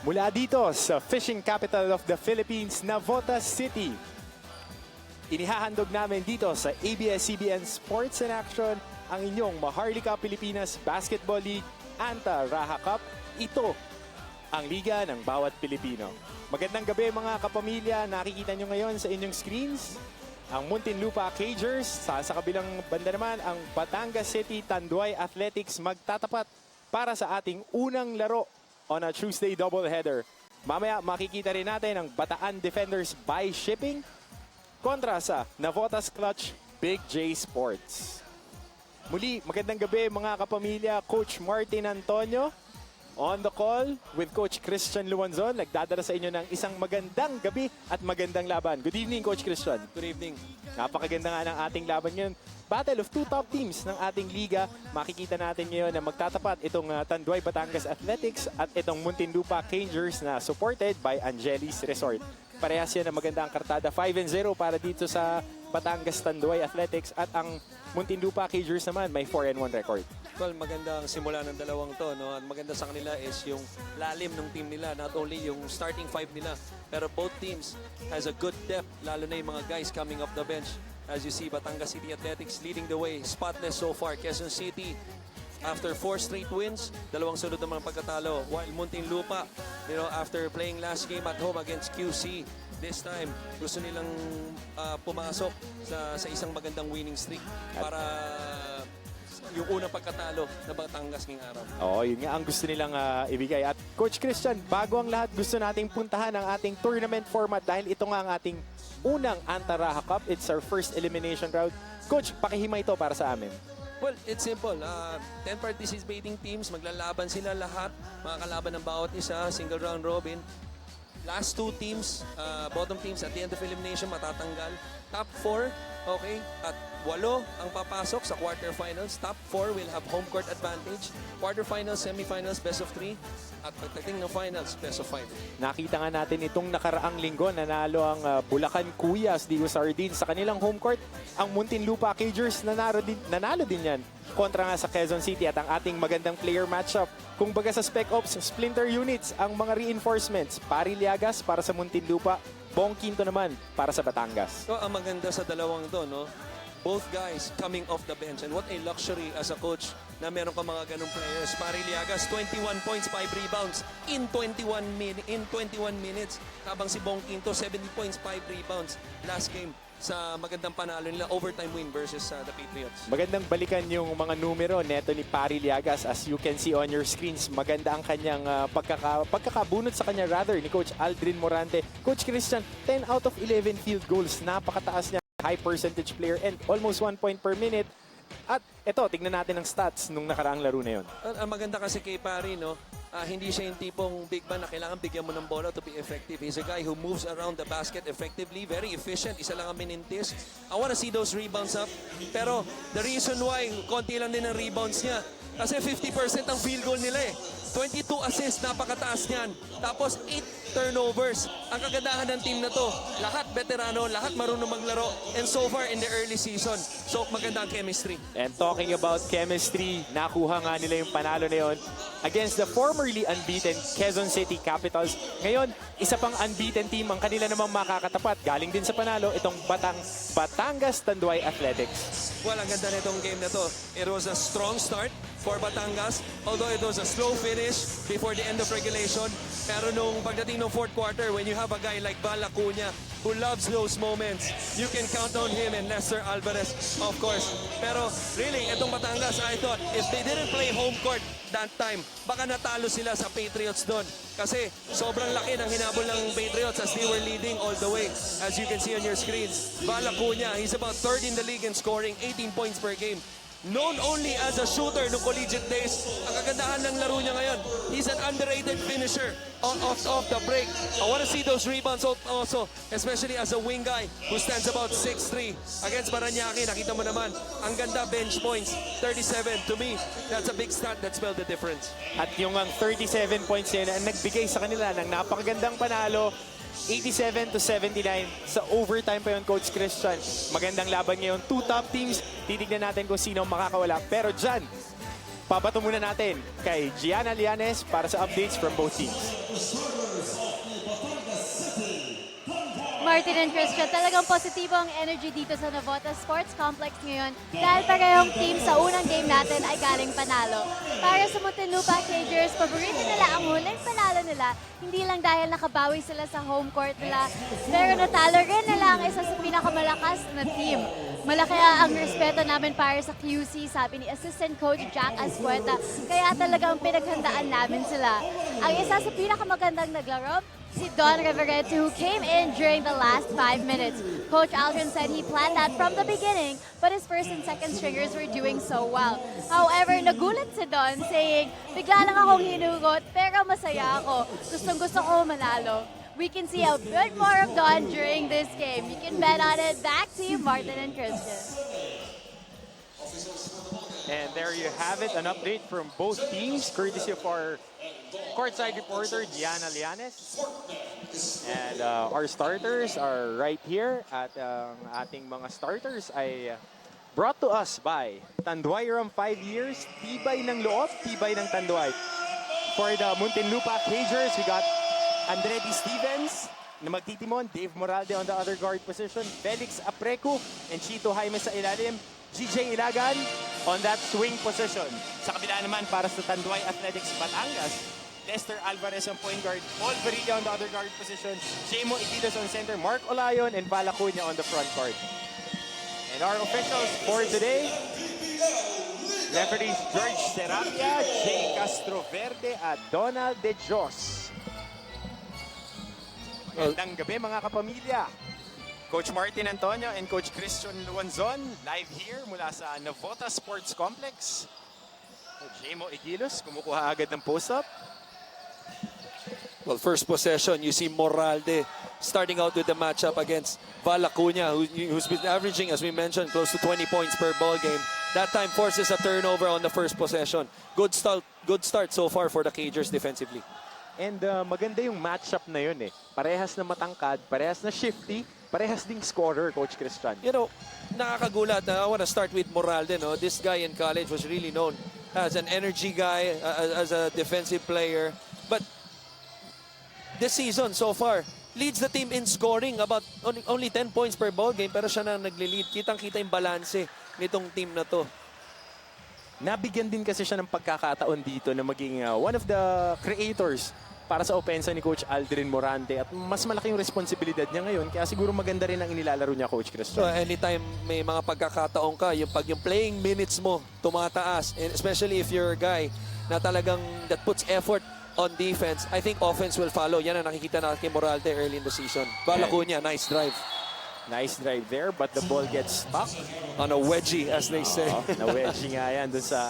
Mula dito sa fishing capital of the Philippines, Navotas City. Inihahandog namin dito sa ABS-CBN Sports in Action ang inyong Maharlika Pilipinas Basketball League Anta-Rajah Cup. Ito ang liga ng bawat Pilipino. Magandang gabi mga kapamilya. Nakikita nyo ngayon sa inyong screens ang Muntinlupa Cagers. Sa kabilang banda naman ang Batangas City Tanduay Athletics magtatapat para sa ating unang laro on a Tuesday doubleheader. Mamaya makikita rin natin ang Bataan Defenders by Shipping kontra sa Navotas Clutch Big J Sports. Muli, magandang gabi mga kapamilya. Coach Martin Antonio on the call with Coach Christian Luanzon. Nagdadala sa inyo ng isang magandang gabi at magandang laban. Good evening, Coach Christian. Good evening. Napakaganda nga ng ating laban ngayon. Battle of two top teams ng ating liga. Makikita natin ngayon na magtatapat itong Tanduay Batangas Athletics at itong Muntinlupa Cagers na supported by Angelis Resort. Parehas yan na maganda ang kartada. 5-0 para dito sa Batangas Tanduay Athletics at ang Muntinlupa Cagers naman may 4-1 record. Well, magandang simula ng dalawang to, no? At maganda sa kanila is yung lalim ng team nila, not only yung starting five nila, pero both teams has a good depth, lalo na yung mga guys coming off the bench. As you see, Batangas City Athletics leading the way, spotless so far. Quezon City, after 4 straight wins, dalawang sunod naman pagkatalo. While Muntinlupa, after playing last game at home against QC, this time, gusto nilang pumasok sa isang magandang winning streak para yung unang pagkatalo na Batangas ngayong araw. Oo, yun nga ang gusto nilang ibigay. At Coach Christian, bago ang lahat, gusto nating puntahan ang ating tournament format dahil ito nga ang ating unang Anta-Rajah Cup. It's our first elimination round. Coach, pakihima ito para sa amin. Well, it's simple. 10 participating teams, maglalaban sila lahat. Mga kalaban ng bawat isa, single round robin. Last two teams, bottom teams at the end of elimination matatanggal. Top 4, okay, at 8 ang papasok sa quarterfinals. Top 4 will have home court advantage. Quarterfinals, semifinals, best of 3. At pagdating ng finals, best of 5. Nakita nga natin itong nakaraang linggo, nanalo ang Bulacan Cuyas Digo Sardines sa kanilang home court. Ang Muntinlupa Cagers nanalo din yan kontra nga sa Quezon City at ang ating magandang player matchup. Kung baga sa Spec Ops, Splinter Units, ang mga reinforcements. Pari Liagas para sa Muntinlupa, Bong Quinto naman para sa Batangas. So, ang maganda sa dalawang to, no? Both guys coming off the bench. And what a luxury as a coach na meron ka mga ganong players. Pari Liagas, 21 points, 5 rebounds in 21 minutes. Habang si Bong Quinto, 70 points, 5 rebounds last game sa magandang panalo nila, overtime win versus the Patriots. Magandang balikan yung mga numero neto ni Pari Liagas. As you can see on your screens, maganda ang kanyang pagkakabunot sa kanya ni Coach Aldrin Morante. Coach Christian, 10 out of 11 field goals. Napakataas niya. High percentage player and almost 1 point per minute. At ito, tignan natin ang stats nung nakaraang laro na yun. Ang maganda kasi kay Pari, no? Hindi siya yung tipong big man na kailangan bigyan mo ng bola to be effective. He's a guy who moves around the basket effectively, very efficient. Isa lang ang minintis. I wanna see those rebounds up. Pero the reason why konti lang din ang rebounds niya, kasi 50% ang field goal nila eh. 22 assists, napakataas niyan. Tapos 8 turnovers. Ang kagandahan ng team na to, lahat veterano, lahat marunong maglaro. And so far in the early season, so maganda ang chemistry. And talking about chemistry, nakuha nga nila yung panalo na yun against the formerly unbeaten Quezon City Capitals. Ngayon, isa pang unbeaten team ang kanila namang makakatapat. Galing din sa panalo, itong Batangas Tanduay Athletics. Well, ang ganda nitong game na to. It was a strong start for Batangas, although it was a slow finish before the end of regulation. Pero nung pagdating ng fourth quarter, when you have a guy like Val Acuña who loves those moments, you can count on him and Lester Alvarez, of course. Pero really, itong Batangas, I thought, if they didn't play home court that time, baka natalo sila sa Patriots doon. Kasi sobrang laki ng hinabol ng Patriots as they were leading all the way. As you can see on your screens, Val Acuña, he's about third in the league in scoring, 18 points per game. Known only as a shooter noong collegiate days, ang kagandahan ng laro niya ngayon, he's an underrated finisher off the break. I want to see those rebounds also, especially as a wing guy who stands about 6'3". Against Paranaque, nakita mo naman, ang ganda bench points, 37. To me, that's a big stat that spelled the difference. At yung 37 points yun ang nagbigay sa kanila ng napakagandang panalo, 87-79 sa overtime pa yun, Coach Christian. Magandang laban ngayon. Two top teams. Titignan natin kung sino ang makakawala. Pero dyan, pabato muna natin kay Gianna Lianes para sa updates from both teams. Martin and Christian, talagang positibo ang energy dito sa Navotas Sports Complex ngayon dahil parehong team sa unang game natin ay galing panalo. Para sa Muntinlupa Cagers, paborito nila ang huling panalo nila, hindi lang dahil nakabawi sila sa home court nila, pero natalo rin nila ang isa sa pinakamalakas na team. Malaki ang respeto namin para sa QC, sabi ni Assistant Coach Jack Ascueta, kaya talagang pinaghandaan namin sila. Ang isa sa pinakamagandang naglaro, si Don Reverente, who came in during the last 5 minutes. Coach Aldrin said he planned that from the beginning, but his first and second stringers were doing so well. However, nagulat si Don saying, bigla lang akong hinugot, pero masaya ako. Gustong-gusto ko manalo. We can see a bit more of Don during this game. You can bet on it. Back to you, Martin and Christian. And there you have it, an update from both teams, courtesy of our courtside reporter, Gianna Lianes. And our starters are right here at ating mga starters ay brought to us by Tanduay Rum 5 years, tibay ng loob, tibay ng Tanduay. For the Muntinlupa Cagers, we got Andretti Stevens na magtitimon, Dave Moralde on the other guard position, Felix Aprecu and Chito Jaime sa ilalim, GJ Ilagan on that swing position. Sa kabila naman para sa Tanduay Athletics Batangas, Lester Alvarez on point guard, Paul Verilla on the other guard position, Jemo Iquitos on center, Mark Olayon and Vala Cunha on the front court. And our officials for today, referees George Serapia, Jay Castroverde at Donald De Jos. Magandang gabi mga kapamilya. Coach Martin Antonio and Coach Christian Luanzon live here mula sa Navotas Sports Complex. Jemo Iquitos kumukuha agad ng post-up. Well, first possession, you see Moralde starting out with the matchup against Vala Cunha, who's been averaging, as we mentioned, close to 20 points per ball game. That time forces a turnover on the first possession. Good start so far for the Cagers defensively. And maganda yung matchup na yun eh. Parehas na matangkad, parehas na shifty, parehas ding scorer, Coach Christian. You know, nakakagulat. I want to start with Moralde. No? This guy in college was really known as an energy guy, as a defensive player. But this season so far, leads the team in scoring about only 10 points per ball game, pero siya na nagli-lead. Kitang-kita yung balanse nitong team na to. Nabigyan din kasi siya ng pagkakataon dito na maging one of the creators para sa opensa ni Coach Aldrin Morante at mas malaki yung responsibilidad niya ngayon kaya siguro maganda rin ang inilalaro niya, Coach Christian. So anytime may mga pagkakataon ka, yung playing minutes mo tumataas, and especially if you're a guy na talagang that puts effort on defense, I think offense will follow. Yan ang nakikita natin kay Moralde early in the season. Vala Cunha, nice drive. Nice drive there, but the ball gets stuck. On a wedgie, as they say. Na-wedgie nga yan doon sa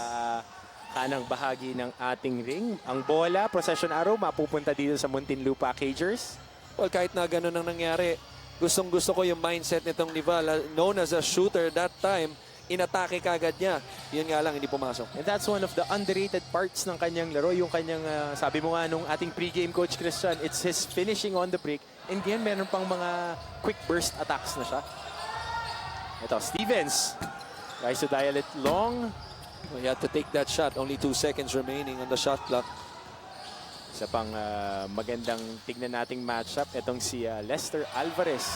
kanang bahagi ng ating ring. Ang bola, possession arrow, mapupunta dito sa Muntinlupa Cagers. Well, kahit na ganun ang nangyari, gustong-gusto ko yung mindset nitong Nival, known as a shooter that time, inatake kagad niya. Yun nga lang, hindi pumasok. And that's one of the underrated parts ng kanyang laro. Yung kanyang, sabi mo nga nung ating pregame, Coach Christian, it's his finishing on the break. And again, meron pang mga quick burst attacks na siya. Ito, Stevens. Tries to dial it long. Well, you have to take that shot. Only 2 seconds remaining on the shot clock. Isa pang magandang tignan nating matchup. Itong si Lester Alvarez.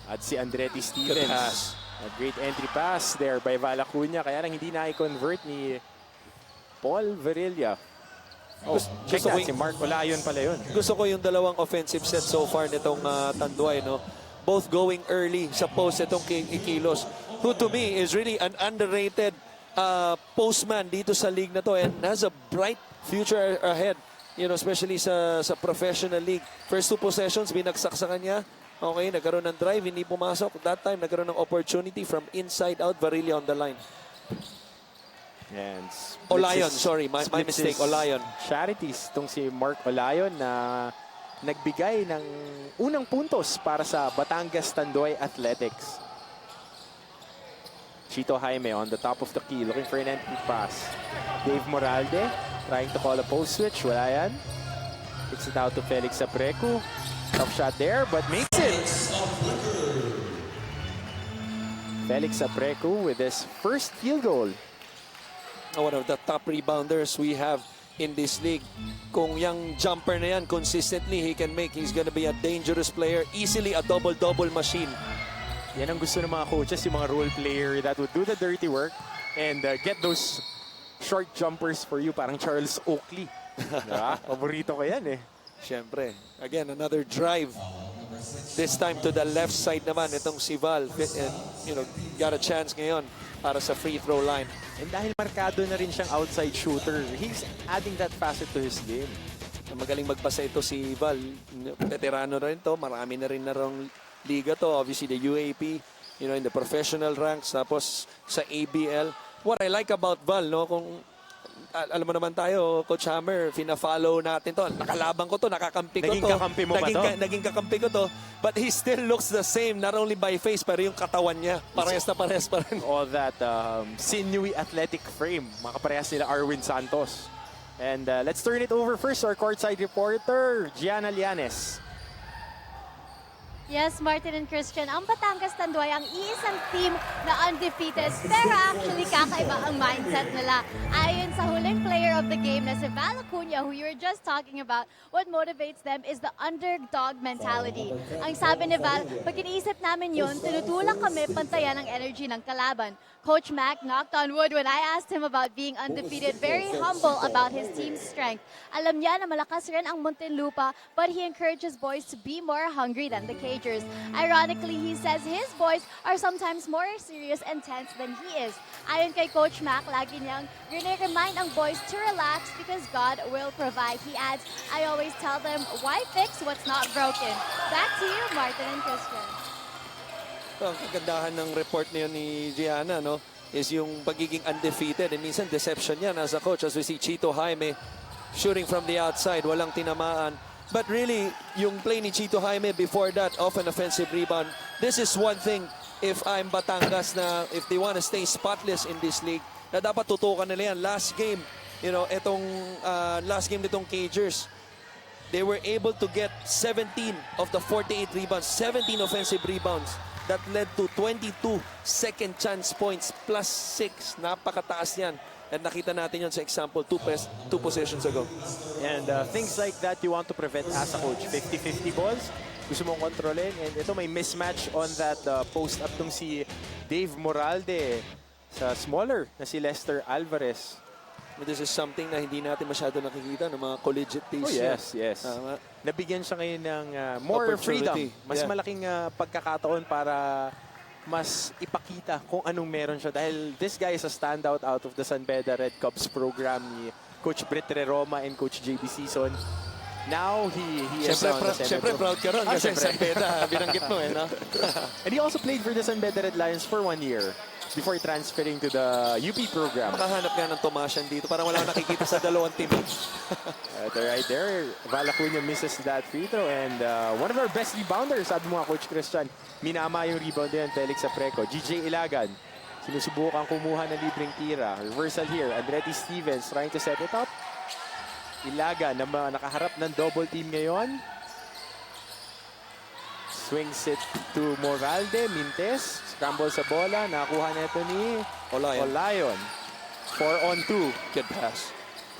At si Andretti Stevens. Good pass. A great entry pass there by Vala Cunha. Kaya lang hindi na-convert ni Paul Verilla. Oh, check that. Si Mark Olayon pala yun. Gusto ko yung dalawang offensive set so far nitong Tanduay, no? Both going early sa post itong Iquitos, who to me is really an underrated postman dito sa league na to and has a bright future ahead, you know, especially sa professional league. First 2 possessions, binagsak sa kanya. Okay, nagkaroon ng drive, hindi pumasok. That time, nagkaroon ng opportunity from inside out, Verilla on the line. And Olayon, sorry, my mistake, Olayon. Charities, itong si Mark Olayon na nagbigay ng unang puntos para sa Batangas Tanduay Athletics. Chito Jaime on the top of the key, looking for an entry pass. Dave Moralde trying to call a post switch, wala yan. Kicks it out to Felix Aprecu. Tough shot there, but makes it. Felix Aprecu with his first field goal one of the top rebounders we have in this league. Kung yung jumper na yan, consistently he can make, he's gonna be a dangerous player, easily a double-double machine. Yan ang gusto ng mga coaches, yung mga role player that would do the dirty work and get those short jumpers for you, parang Charles Oakley. Diba? Paborito ko yan eh. Siyempre, again, another drive. This time to the left side naman, itong si Val, and, you know, got a chance ngayon para sa free throw line. And dahil markado na rin siyang outside shooter, he's adding that facet to his game. Magaling magpasa ito si Val. Veterano rin to, marami na rin na rong liga to. Obviously, the UAP, you know, in the professional ranks, tapos sa ABL. What I like about Val, no, kung alam mo naman tayo, Coach Hammer, fina-follow natin to. Nakalaban ko to, nakakampi ko to. Naging kakampi mo ba to? Naging kakampi ko to. But he still looks the same, not only by face, pero yung katawan niya. Parehas na parehas pa rin. All that sinewy athletic frame. Makaparehas nila Arwin Santos. And let's turn it over first to our courtside reporter, Gianna Lianes. Yes, Martin and Christian, ang Batangas Tanduay ang iisang team na undefeated pero actually kakaiba ang mindset nila. Ayon sa huling player of the game na si Val Acuña, who you were just talking about, what motivates them is the underdog mentality. Ang sabi ni Val, pag iniisip namin yun, tinutulak kami pantayan ang energy ng kalaban. Coach Mac knocked on wood when I asked him about being undefeated, very humble about his team's strength. Alam niya na malakas rin ang Muntinlupa, but he encourages boys to be more hungry than the Cagers. Ironically, he says his boys are sometimes more serious and tense than he is. Ayon kay Coach Mac, lagi niyang remind ang boys to relax because God will provide. He adds, I always tell them, why fix what's not broken? Back to you, Martin and Christian. Ang kagandahan ng report niyo ni Gianna, no, is yung pagiging undefeated. And minsan deception yan as a coach. As we see Chito Jaime shooting from the outside, walang tinamaan. But really, yung play ni Chito Jaime before that, off an offensive rebound, this is one thing if I'm Batangas na if they want to stay spotless in this league, na dapat tutukan nila yan. Last game, you know, itong last game nitong Cagers, they were able to get 17 of the 48 rebounds, 17 offensive rebounds. That led to 22 second chance points plus 6. Napakataas yan. And nakita natin yun sa example two possessions ago. And things like that you want to prevent as a coach. 50-50 balls, gusto mong kontrolin. And ito may mismatch on that post-up tong si Dave Moralde sa smaller na si Lester Alvarez. This is something na hindi natin masyado nakikita ng mga collegiate teams. Oh yes, yes. Nabigyan siya ngayon ng more freedom. Mas malaking pagkakataon para mas ipakita kung anong meron siya. Dahil this guy is a standout out of the San Beda Red Cubs program ni Coach Britre Roma and Coach JB Season. Now, he is Siyempre proud ka ron kasi San Beda, binanggit mo eh. No? And he also played for the San Beda Red Lions for 1 year before transferring to the UP program. Makahanap nga ng Tomasyan dito. Parang wala nakikita sa dalawang team. Right there, Val Acuña misses that free throw. And one of our best rebounders, sabi mo nga, Coach Christian, minama yung rebound yan, Felix Apreco. GJ Ilagan, sinusubukan kumuha ng libreng tira. Reversal here, Andretti Stevens trying to set it up. Ilagan na nakaharap ng double team ngayon. Swings it to Moralde, Mintes, scramble sa bola, nakakuha na ito ni Olayon. 4-on-2. Good pass.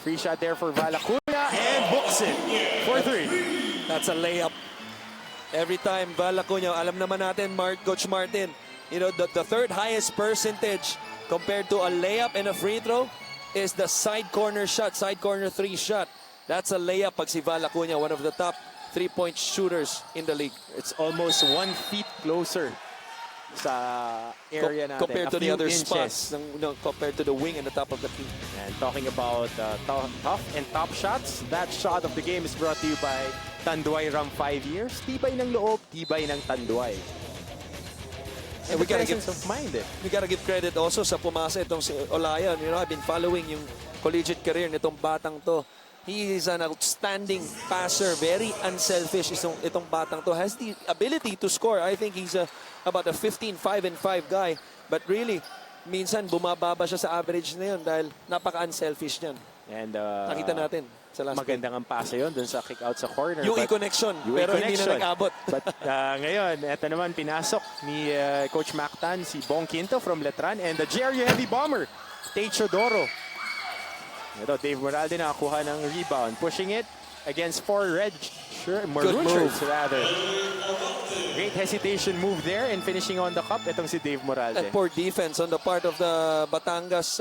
Free shot there for Val Acuña and books it for 3. That's a layup. Every time Val Acuña, alam naman natin, Coach Martin, you know, the third highest percentage compared to a layup and a free throw is the side corner shot, side corner 3 shot. That's a layup pag si Val Acuña, one of the top 3-point shooters in the league. It's almost 1 feet closer sa area natin. Compared to the other spots, compared to the wing and the top of the key. And talking about tough and top shots, that shot of the game is brought to you by Tanduay Ram 5 years. Tibay ng loob, tibay ng Tanduay. And we gotta give mind eh. We gotta give credit also sa pumasa itong si Olayon. You know, I've been following yung collegiate career nitong batang to. He is an outstanding passer, very unselfish. Itong batang to has the ability to score. I think he's about a 15-5-5 guy. But really, minsan bumababa siya sa average na yun dahil napaka-unselfish niyan. And nakita natin sa last magandang ang pasa yun dun sa kick out sa corner. UE connection, pero hindi na nag-abot. But ngayon, eto naman pinasok ni Coach Mactan si Bong Quinto from Letran and the Jerry Heavy Bomber, Tate Chodoro. Ito, Dave Moralde nakakuha ng rebound. Pushing it against 4 maroon shirts rather. Great hesitation move there and finishing on the cup. Itong si Dave Moralde. And poor defense on the part of the Batangas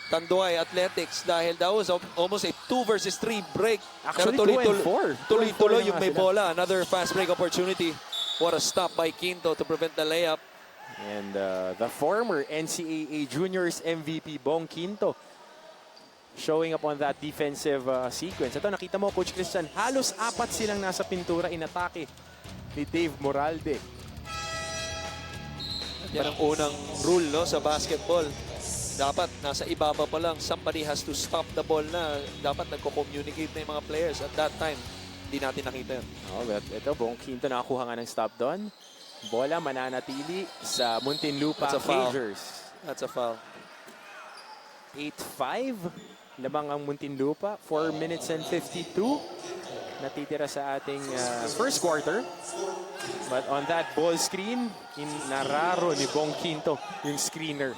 Tanduay Athletics dahil that was almost a 2 versus 3 break. Actually, Pero 2 and 4. Tuloy-tuloy yung may sila. bola. Another fast break opportunity. What a stop by Quinto to prevent the layup. And the former NCAA Juniors MVP, Bong Quinto, showing up on that defensive sequence. Ito, nakita mo, Coach Christian, halos 4 silang nasa pintura inatake ni Dave Moralde. Yan ang unang rule no, sa basketball. Dapat nasa ibaba pa lang, somebody has to stop the ball na. Dapat nagko-communicate na yung mga players. At that time, hindi natin nakita yun. Oh, but ito, Bong Quinto nakakuha nga ng stop doon. Bola mananatili sa Muntinlupa That's a foul. Cagers. That's a foul. 8-5. Labang ang Muntinlupa. 4 minutes and 52. Natitira sa ating first quarter. But on that ball screen, nararo ni Bong Quinto yung screener.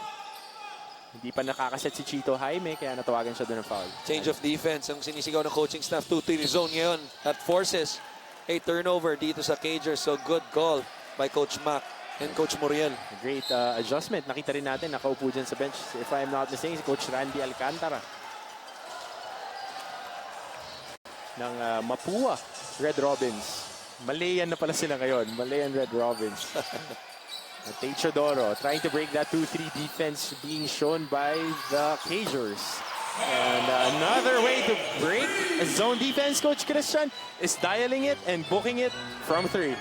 Hindi pa nakakaset si Chito Jaime, kaya natawagan siya doon ng foul. Change of defense ang sinisigaw ng coaching staff. 2-3 zone ngayon. That forces a turnover dito sa Cagers. So good call by Coach Mac and Coach Muriel. Great adjustment. Nakita rin natin, nakaupo dyan sa bench. If I'm not mistaken, si Coach Randy Alcantara. Ng Mapua Red Robins. Malayan na pala sila ngayon. Malayan Red Robins. Tate Chodoro trying to break that 2-3 defense being shown by the Cagers. And another way to break a zone defense, Coach Christian, is dialing it and booking it from 3.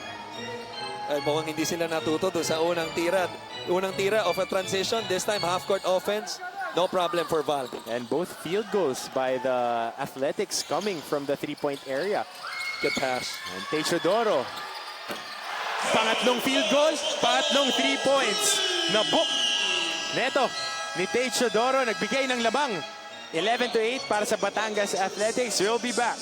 Ay, mukhang hindi sila natuto doon sa unang tira. Unang tira of a transition. This time half-court offense. No problem for Val. And both field goals by the Athletics coming from the 3-point area. Good pass. And Tate Chodoro. Pangatlong field goal, pangatlong 3 points. Na-book. Neto, ni Tate Chodoro, nagbigay ng labang. 11-8 para sa Batangas Athletics. We'll be back.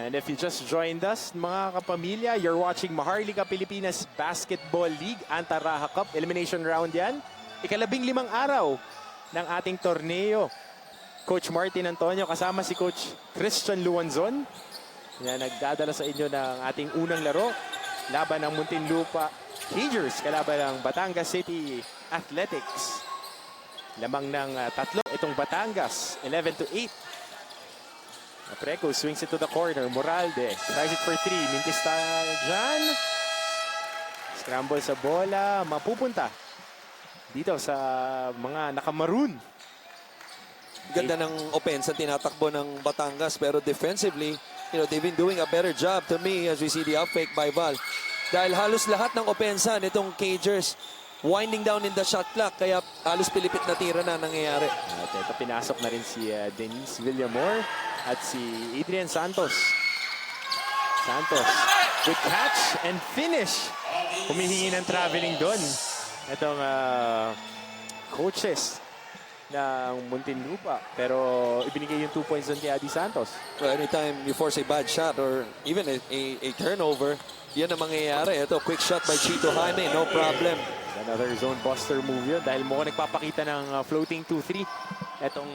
And if you just joined us, mga kapamilya, you're watching Maharlika Pilipinas Basketball League, Anta-Rajah Cup, elimination round yan. Ika-15 araw ng ating torneo. Coach Martin Antonio kasama si Coach Christian Luanzon. Yan, nagdadala sa inyo ng ating unang laro. Laban ng Muntinlupa Cagers, kalaban ng Batangas City Athletics. Lamang ng tatlo itong Batangas, 11-8. Apreco swings it to the corner. Moralde tries it for 3. Mintis dyan. Scramble sa bola. Mapupunta dito sa mga nakamaroon. Ganda ng offense ang tinatakbo ng Batangas, pero defensively, they've been doing a better job to me as we see the up fake by Val. Dahil halos lahat ng opensa nitong Cagers winding down in the shot clock, kaya halos pilipit na tira na nangyayari. At ito, pinasok na rin si Denise Villamor at si Adrian Santos. Good catch and finish. Humihingi ng traveling doon. Itong coaches ng Muntinlupa. Pero ibinigay yung 2 points doon kay Adi Santos. So anytime you force a bad shot or even a turnover, yan ang mangyayari. Ito, quick shot by Chito Jaime, no problem. Another zone buster move yun dahil mukhang nagpapakita ng floating 2-3 etong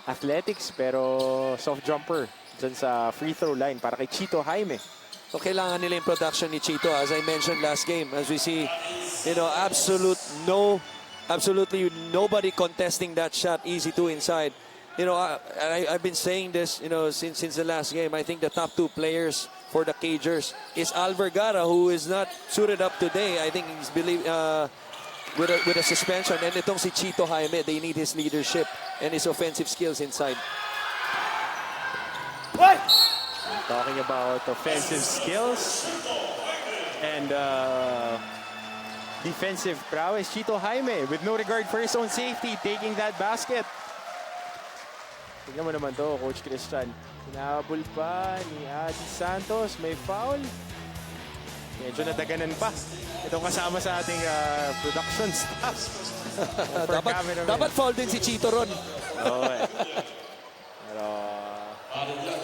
Athletics, pero soft jumper dyan sa free throw line para kay Chito Jaime. So kailangan nila yung production ni Chito, as I mentioned last game, as we see, absolute no Absolutely nobody contesting that shot. Easy to inside. You know, I've been saying this, you know, since the last game. I think the top 2 players for the Cagers is Al Vergara, who is not suited up today. I think he's with a suspension. And itong si Chito Jaime, they need his leadership and his offensive skills inside. Talking about offensive skills and defensive prowess, Chito Jaime with no regard for his own safety taking that basket. Tignan mo naman to, Coach Christian. Hinahabol pa ni Adi Santos. May foul. Medyo nadaganan pa. Itong kasama sa ating production staff. dapat foul din si Chito ron. Oo eh. Pero,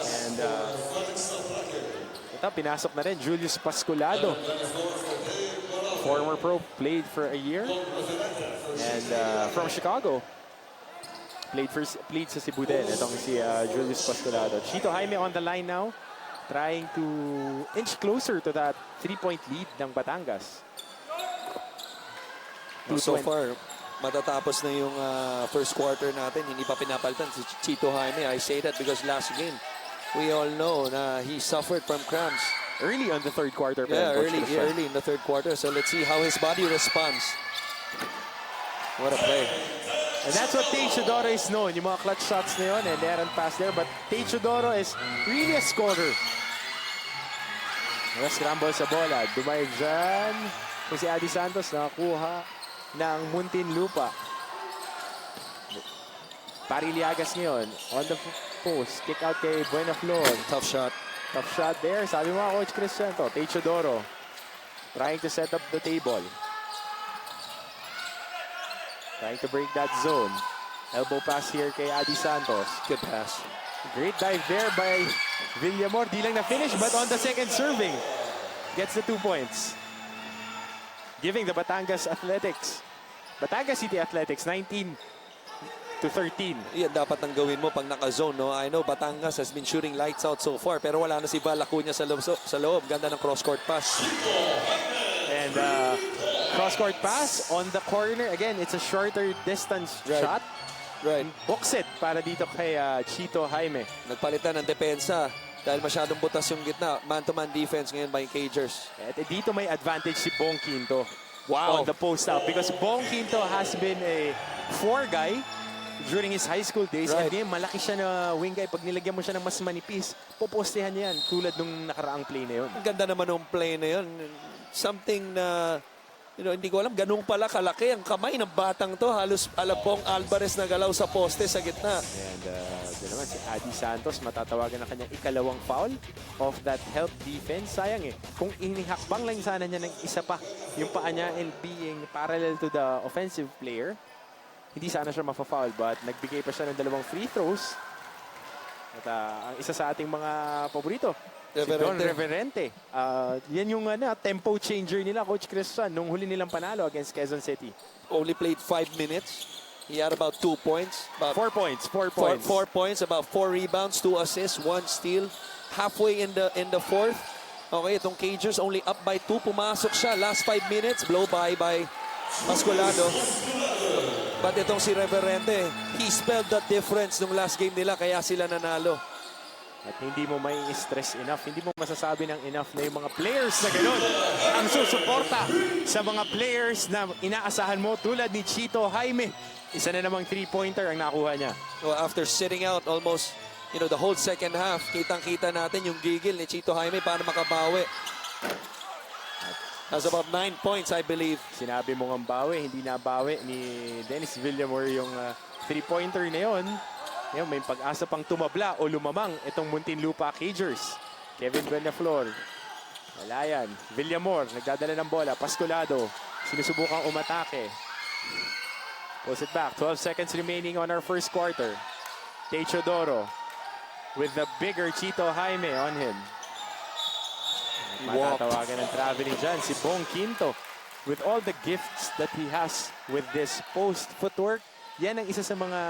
and ito, pinasok na rin Julius Pasculado. Former pro, played for a year. And from Chicago. Played sa Cebu din. Itong si Julius Pasculado. Chito Jaime on the line now. Trying to inch closer to that 3-point lead ng Batangas. So far, matatapos na yung first quarter natin. Hindi pa pinapalitan si Chito Jaime. I say that because last game, we all know na he suffered from cramps. Early on the third quarter. Yeah, early in the third quarter. So let's see how his body responds. What a play. And that's what Teodoro is known. Yung mga clutch shots na yun and they aren't pass there. But Teodoro is really a scorer. Scramble sa bola. Dumay dyan. Kung si Adi Santos nakakuha ng Muntinlupa. Pariliagas ngayon. On the post. Kick out kay Buenaflor. Tough shot. Tough shot there. Sabi mo Coach Christian to. Teodoro trying to set up the table. Trying to break that zone. Elbow pass here kay Adi Santos. Good pass. Great dive there by Villamor. Di lang na-finish but on the second serving. Gets the 2 points. Giving the Batangas Athletics. Batangas City Athletics 19-13. Yan dapat ang gawin mo pag naka-zone, no? I know Batangas has been shooting lights out so far pero wala na si Val Acuña sa loob. Ganda ng cross-court pass. And cross-court pass on the corner. Again, it's a shorter distance shot. Right. Box it para dito kay Chito Jaime. Nagpalitan ng depensa dahil masyadong butas yung gitna. Man-to-man defense ngayon by Cagers. At dito may advantage si Bong Quinto. Wow. On the post out. Because Bong Quinto has been a 4 guy during his high school days. Right. And ngayon, malaki siya na wing guy. Pag nilagyan mo siya ng mas manipis, pupostehan niya yan. Tulad nung nakaraang play na yun. Ang ganda naman ng play na yun. Something na, you know, hindi ko alam, ganun pala kalaki ang kamay ng batang to. Halos Alapong Alvarez na galaw sa poste sa gitna. And doon naman si Adi Santos, matatawagan na kanyang ikalawang foul of that help defense. Sayang eh. Kung inihakbang lang sana niya ng isa pa yung paa niya and being parallel to the offensive player, hindi sana siya mafa-foul. But nagbigay pa siya ng 2 free throws. At ang isa sa ating mga paborito, si Don Reverente. Yan yung tempo changer nila, Coach Christian, nung huli nilang panalo against Quezon City. Only played 5 minutes. He had about 2 points. About 4 points. 4 points. 4 points, about 4 rebounds, 2 assists, 1 steal. Halfway in the fourth. Okay, itong Cagers only up by 2. Pumasok siya. Last 5 minutes, blow by Pasculado. But itong si Reverente, he spelled the difference nung last game nila kaya sila nanalo. At hindi mo may stress enough, hindi mo masasabi ng enough na yung mga players na gano'n ang susuporta sa mga players na inaasahan mo tulad ni Chito Jaime. Isa na namang 3-pointer ang nakuha niya. Well, after sitting out almost, you know, the whole second half, kitang-kita natin yung gigil ni Chito Jaime para makabawi. Has about 9 points, I believe. Sinabi mo ng bawi, hindi nabawi ni Dennis Villamor yung 3-pointer na yun. Ngayon, may pag-asa pang tumabla o lumamang itong Muntinlupa Cagers. Kevin Buenaflor. Wala yan. Villamor, nagdadala ng bola. Pasculado, sinusubukang umatake. Pulls it back. 12 seconds remaining on our first quarter. Teodoro with the bigger Chito Jaime on him. Matatawagan ng traveling dyan si Bong Quinto. With all the gifts that he has with this post footwork, yan ang isa sa mga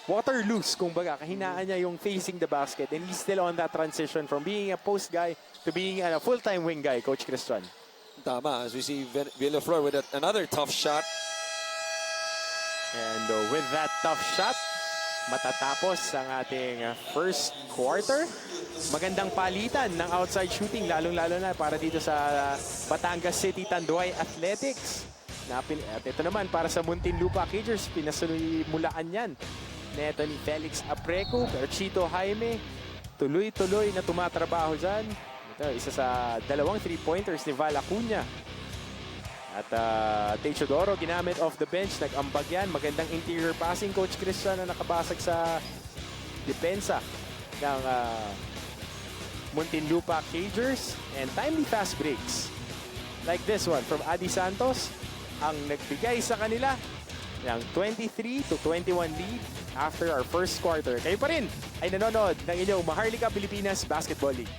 waterloos, kumbaga. Kahinaan niya yung facing the basket. And he's still on that transition from being a post guy to being a full-time wing guy, Coach Christian. Tama, as we see Villaflor with another tough shot. And with that tough shot, matatapos ang ating first quarter. Magandang palitan ng outside shooting, lalong-lalo na para dito sa Batangas City Tanduay Athletics. At ito naman para sa Muntinlupa Cagers, pinasumulaan yan. Neto ni Felix Apreco, Chito Jaime, tuloy-tuloy na tumatrabaho dyan. Ito, isa sa dalawang 3-pointers ni Val Acuña. At Techodoro ginamit off the bench, nag-ambag yan. Magandang interior passing, Coach Christian, na nakabasag sa depensa ng Muntinlupa Cagers. And timely fast breaks. Like this one from Adi Santos, ang nagbigay sa kanila ng 23-21 lead after our first quarter. Kayo pa rin ay nanonood ng inyong Maharlika Pilipinas Basketball League.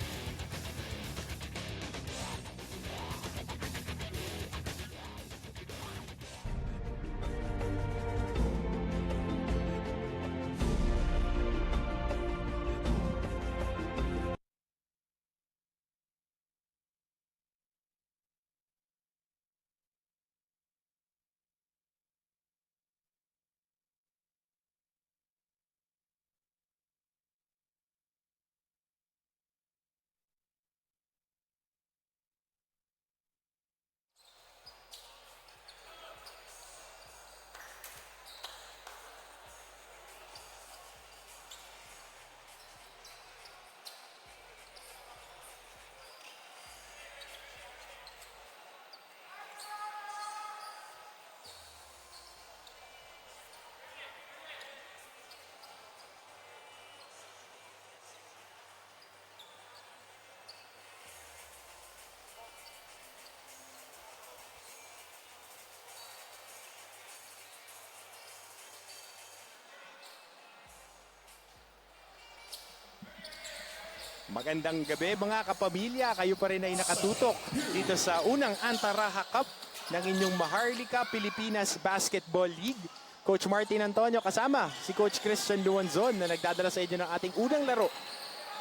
Magandang gabi mga kapamilya, kayo pa rin ay nakatutok dito sa unang Anta-Rajah Cup ng inyong Maharlika Pilipinas Basketball League. Coach Martin Antonio kasama si Coach Christian Luanzon na nagdadala sa inyo ng ating unang laro.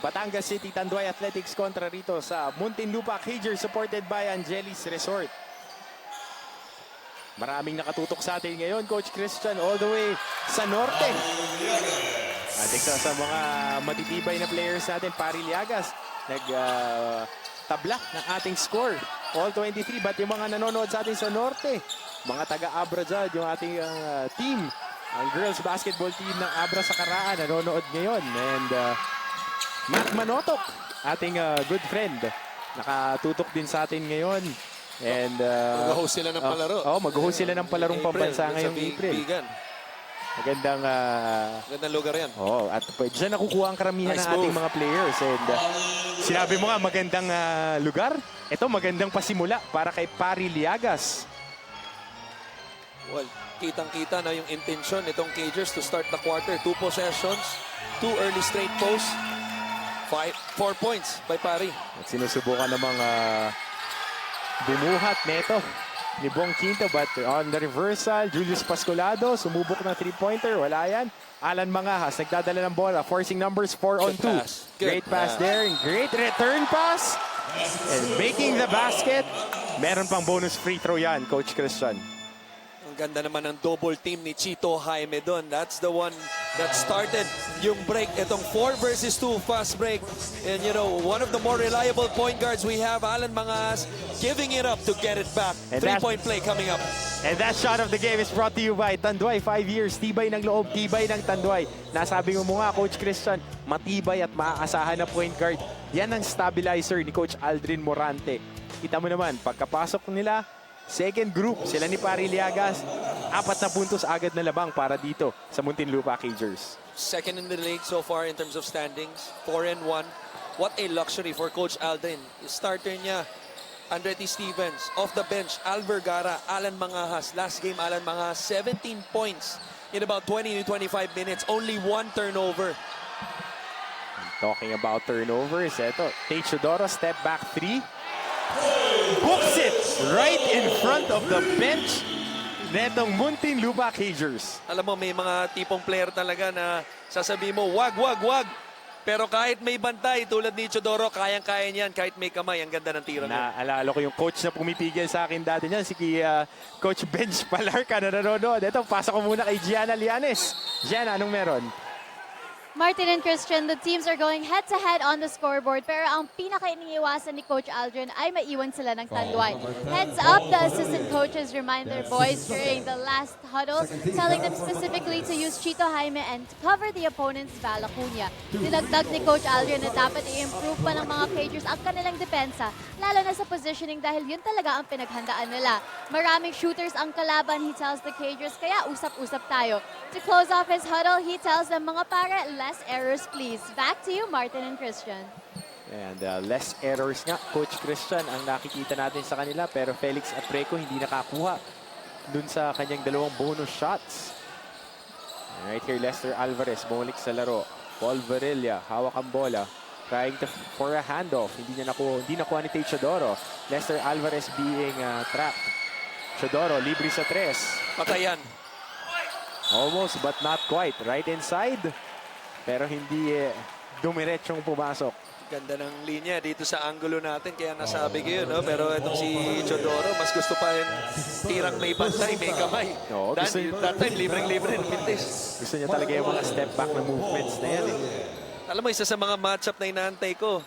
Batangas City Tanduay Athletics kontra rito sa Muntinlupa Cagers supported by Angelis Resort. Maraming nakatutok sa atin ngayon, Coach Christian, all the way sa norte. At isa sa mga matitibay na players natin, Pari Liagas, nag-tabla ng ating score. All 23, but yung mga nanonood sa atin sa norte, mga taga-Abra dyan, yung ating team, ang girls basketball team ng Abra sa Karaan, nanonood ngayon. And Matt Manotok, ating good friend, nakatutok din sa atin ngayon. And mag-host sila ng palaro. Mag-host sila ng palarong pambansa ngayong April. Magandang lugar yan. At dyan nakukuha ang karamihan ng ating mga players. And sinabi mo nga, magandang lugar. Ito, magandang pasimula para kay Pari Liagas. Well, kitang-kita na yung intention itong Cagers to start the quarter. 2 possessions, 2 early straight posts, 4 points by Pari. At sinusubukan namang bumuhat neto ni Bong Quinto, but on the reversal, Julius Pascolado, sumubok ng 3-pointer, wala yan. Alan Mangahas, nagdadala ng bola, forcing numbers 4 on 2. Great pass there, and great return pass. And making the basket. Meron pang bonus free throw yan, Coach Christian. Ang ganda naman ng double team ni Chito Jaime doon. That's the one that started yung break. Itong 4 versus 2 fast break. And you know, one of the more reliable point guards we have, Alan Mangas, giving it up to get it back. 3-point play coming up. And that shot of the game is brought to you by Tanduay. 5 years, tibay ng loob, tibay ng Tanduay. Nasabi mo nga, Coach Christian, matibay at maaasahan na point guard. Yan ang stabilizer ni Coach Aldrin Morante. Kita mo naman, pagkapasok nila, second group, sila ni Pari Liagas, 4 na puntos agad na labang para dito sa Muntinlupa Cagers. Second in the league so far in terms of standings, 4-1. What a luxury for Coach Aldrin. Starter niya, Andretti Stevens. Off the bench, Al Vergara, Alan Mangahas. Last game, Alan Mangahas, 17 points in about 20 to 25 minutes. Only 1 turnover. Talking about turnovers, eto, Techodoro, step back 3. Books it right in front of the bench netong Muntinlupa Cagers. Alam mo, may mga tipong player talaga na sasabihin mo, wag. Pero kahit may bantay, tulad ni Chodoro, kayang-kaya niyan. Kahit may kamay, ang ganda ng tira niya. Naalala ko yung coach na pumipigil sa akin dati niyan, si Coach Benj Palarca na nanonood. Ito, pasok ko muna kay Gianna Lianes. Gianna, anong meron? Martin and Christian, the teams are going head-to-head on the scoreboard, pero ang pinaka-iniiwasan ni Coach Aldrin ay maiwan sila ng Tanduay. Heads up, the assistant coaches remind their boys during the last huddle, telling them specifically to use Chito Jaime and to cover the opponent's Valacuña. Dinagdag ni Coach Aldrin na dapat i-improve pa ng mga Cagers ang kanilang depensa, lalo na sa positioning dahil yun talaga ang pinaghandaan nila. Maraming shooters ang kalaban, he tells the Cagers, kaya usap-usap tayo. To close off his huddle, he tells them, mga pare, less errors please. Back to you, Martin and Christian. And less errors nga, Coach Christian, ang nakikita natin sa kanila. Pero Felix Apreco hindi nakakuha dun sa kanyang dalawang bonus shots. And right here, Lester Alvarez, bumalik sa laro. Paul Varela, hawak ang bola. Trying for a handoff. Hindi nakuha ni Tate Chodoro. Lester Alvarez being trapped. Chodoro, libre sa tres. Patayan. Almost, but not quite. Right inside. Pero hindi dumiretsyong pumasok. Ganda ng linya dito sa angulo natin, kaya nasabi ko yun, no? Pero itong si Chodoro, mas gusto pa rin tirang may pantay, may kamay. Oo, that time, libreng-libre ng pintis. Gusto niya talaga yung mga step back na movements na yan. Alam mo, isa sa mga matchup na inaantay ko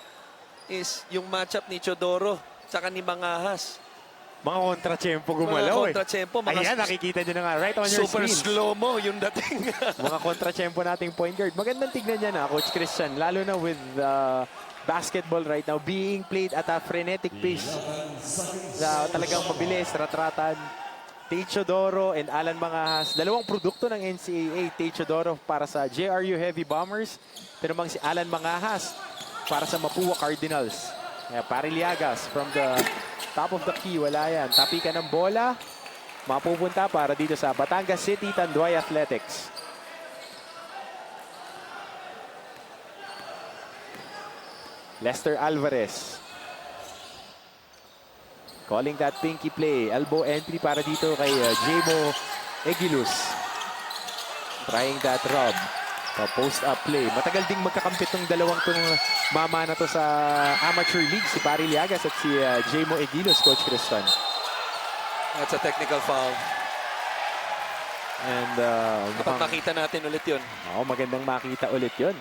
is yung matchup ni Chodoro tsaka ni Mangahas. Mga kontra-tsempo gumalaw Mga kontra-tsempo, mga Ayan, nakikita nyo na nga right on your super screen. slow-mo yung dating. Mga kontra-tsempo nating point guard. Magandang tignan niya na, Coach Christian. Lalo na with basketball right now being played at a frenetic pace. Talagang mabilis, ratratan. Tate Chodoro and Alan Mangahas. Dalawang produkto ng NCAA. Tate Chodoro para sa JRU Heavy Bombers. Pero si Alan Mangahas para sa Mapua Cardinals. Pariliagas from the top of the key, wala yan. Tapikan ng bola, mapupunta para dito sa Batangas City, Tanduay Athletics. Lester Alvarez. Calling that pinky play. Elbow entry para dito kay Jemo Egilus. Trying that rob. Post-up play. Matagal ding magkakampit ng dalawang tong mama na to sa amateur league. Si Pari Liagas at si Jemo Egilos, Coach Christian. That's a technical foul. And dapat makita natin ulit yun. Oo, magandang makita ulit yun.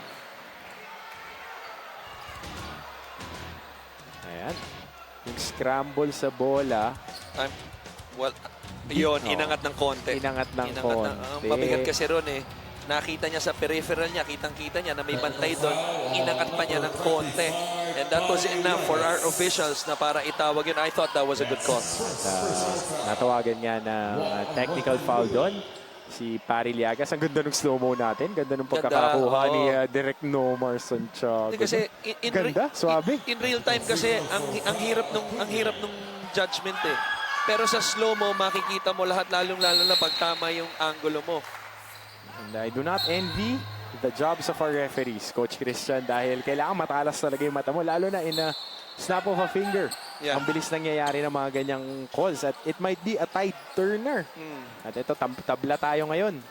Ayan. Yung scramble sa bola. Well, yun, inangat ng konti. Inangat ng konti. Ang mabigat kasi ron nakita niya sa peripheral niya, kitang-kita niya na may bantay doon, inangat pa niya ng konti. And that was enough for our officials na para itawag yun. I thought that was a good call. Natawagan niya na technical foul doon. Si Pari Liagas, ang ganda ng slow-mo natin. Ganda ng pagkakakuha ni Direk Nomar Santiago. Kasi ganda, swabe. In real time kasi, ang hirap nung judgment eh. Pero sa slow-mo, makikita mo lahat, lalong-lalo na pag tama yung angulo mo. And I do not envy the jobs of our referees, Coach Christian, dahil kailangan matalas talaga yung mata mo, lalo na in a snap of a finger. Yeah. Ang bilis nangyayari ng mga ganyang calls at it might be a tide turner. At ito, tabla tayo ngayon.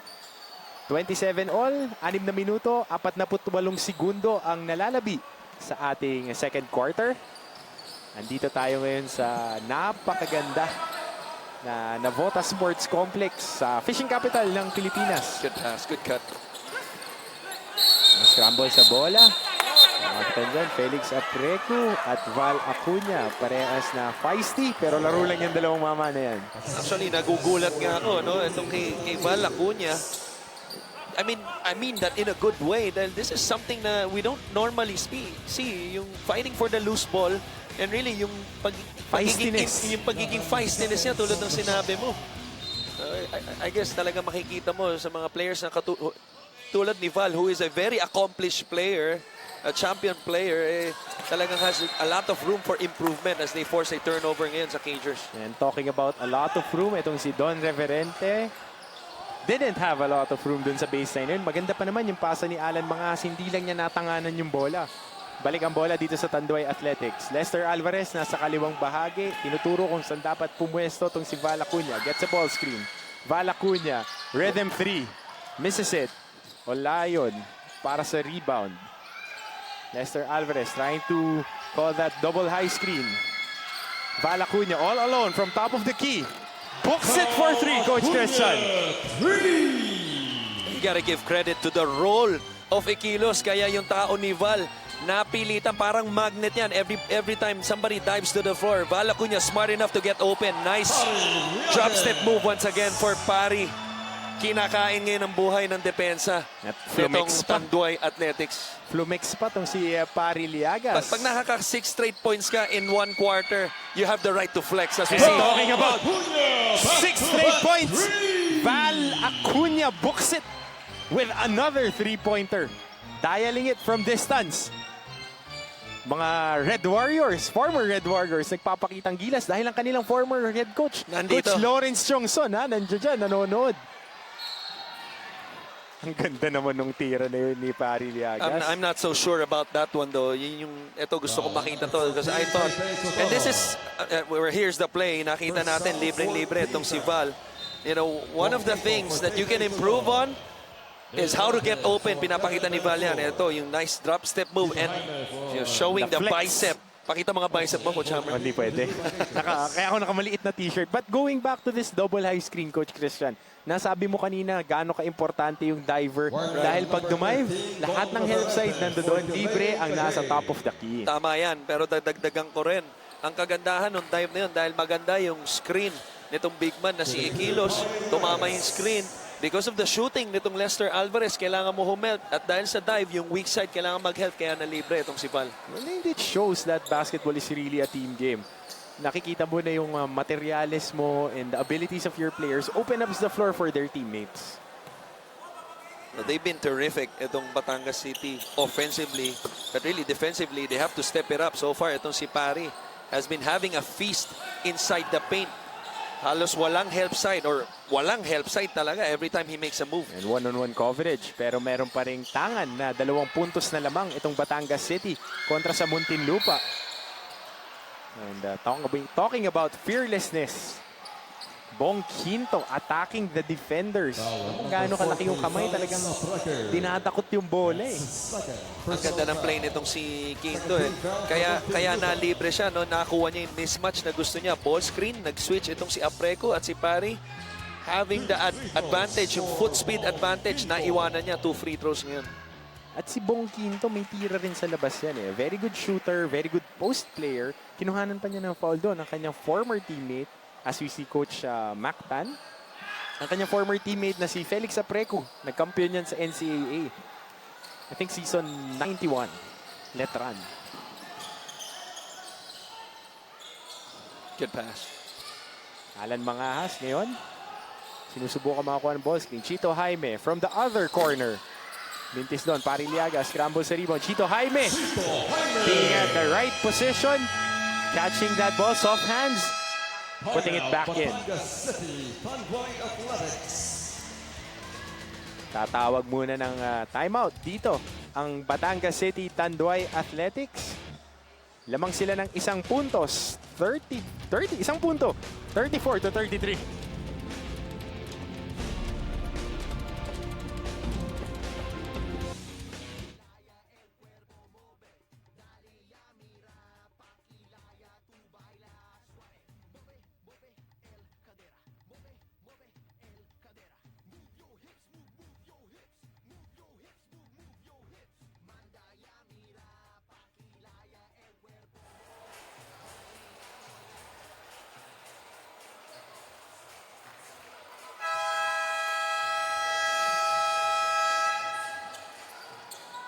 27 all, 6 na minuto, 48 segundo ang nalalabi sa ating second quarter. Andito tayo ngayon sa napakaganda na Navotas Sports Complex sa fishing capital ng Pilipinas. Good pass, good cut. Scramble sa bola. Makita dyan, Felix Apreco at Val Acuña. Parehas na feisty, pero laro lang yung dalawang mama na yan. Actually, nagugulat nga ako, no? Itong kay Val Acuña. I mean that in a good way. Dahil this is something na we don't normally see. Yung fighting for the loose ball. And really, yung pagiging feistiness niya tulad ng sinabi mo. I guess talaga makikita mo sa mga players na tulad ni Val, who is a very accomplished player, a champion player, talagang has a lot of room for improvement as they force a turnover ngayon sa Cagers. And talking about a lot of room, itong si Don Reverente didn't have a lot of room dun sa baseline yun. Maganda pa naman yung pasa ni Alan Mangahas, hindi lang niya natanganan yung bola. Balik ang bola dito sa Tanduay Athletics. Lester Alvarez nasa kaliwang bahagi. Tinuturo kung saan dapat pumuesto itong si Val Acuña. Gets a ball screen. Val Acuña, rhythm 3. Misses it. O Lion para sa rebound. Lester Alvarez trying to call that double high screen. Val Acuña all alone from top of the key. Books it for 3, Coach Christian. You gotta give credit to the role of Iquilos. Kaya yung tao ni Val, napilitan, parang magnet yan. Every time somebody dives to the floor, Val Acuña smart enough to get open. Nice drop step move once again for Pari. Kinakain ngayon ang buhay ng depensa At nitong flumix pa. Tanduay Athletics. Flumix pa tong si Pari Liagas. Pag nakaka 6 straight points ka in 1 quarter, you have the right to flex. As we And see. talking about 6 straight points, Val Acuña books it with another 3-pointer. Dialing it from distance. Mga Red Warriors, former Red Warriors, nagpapakitang gilas dahil ang kanilang former head coach, Nandito. Coach Lawrence Chongson, nandiyan dyan, nanonood. Ang ganda naman nung tira na yun ni Pari Liagas. I'm not so sure about that one though. Yun yung, ito gusto kong makita to because I thought, and this is, here's the play, nakita natin, libreng-libre itong si Val. You know, one of the things that you can improve on is how to get open. Pinapakita ni Val yan. Ito, yung nice drop step move and showing The the flex. bicep. Pakita mga bicep mo, Coach Hammer. Hindi pwede. Kaya ako nakamaliit na t-shirt. But going back to this double high screen, Coach Christian, nasabi mo kanina gaano ka-importante yung diver. Dahil pag dumive, lahat ng help side nandoon, libre ang nasa top of the key. Tama yan, pero dagdagan ko rin. Ang kagandahan ng dive na yun dahil maganda yung screen nitong big man na si Iquilos. Tumama yung screen. Because of the shooting nitong Lester Alvarez, kailangan mo humelt. At dahil sa dive, yung weak side, kailangan mag-help. Kaya na libre itong si Val. Well, it shows that basketball is really a team game. Nakikita mo na yung materials mo and the abilities of your players open up the floor for their teammates. They've been terrific itong Batangas City offensively. But really defensively, they have to step it up. So far, itong si Pari has been having a feast inside the paint. Halos walang help side or walang help side talaga every time he makes a move. And one-on-one coverage. Pero meron pa ring tangan na 2 puntos na lamang itong Batangas City kontra sa Muntinlupa. And talking about fearlessness, Bong Quinto attacking the defenders. Kung gaano kalaki yung kamay, talagang dinadakot yung bola eh. Ang ganda ng play nitong si Quinto eh. Kaya na-libre siya, no? Nakakuha niya yung mismatch na gusto niya. Ball screen, nag-switch itong si Apreco at si Pari. Having the advantage, yung foot speed advantage, naiwanan niya 2 free throws ngayon. At si Bong Quinto, may tira rin sa labas yan eh. Very good shooter, very good post player. Kinuhanan pa niya ng foul doon ang kanyang former teammate, as we see Coach Mactan. Ang kanyang former teammate na si Felix Apreco. Nagkampiyon yan sa NCAA. I think season 91. Letran. Good pass. Alan Mangahas ngayon. Sinusubukan makakuha ng ball screen. Chito Jaime from the other corner. Mintis doon. Pari Liaga. Scramble sa rebound. Chito Jaime. Being at the right position. Catching that ball. Soft hands. Putting it back in. Tatawag muna ng timeout dito ang Batangas City Tanduay Athletics. Lamang sila ng 1 puntos. 1 punto. 34-33.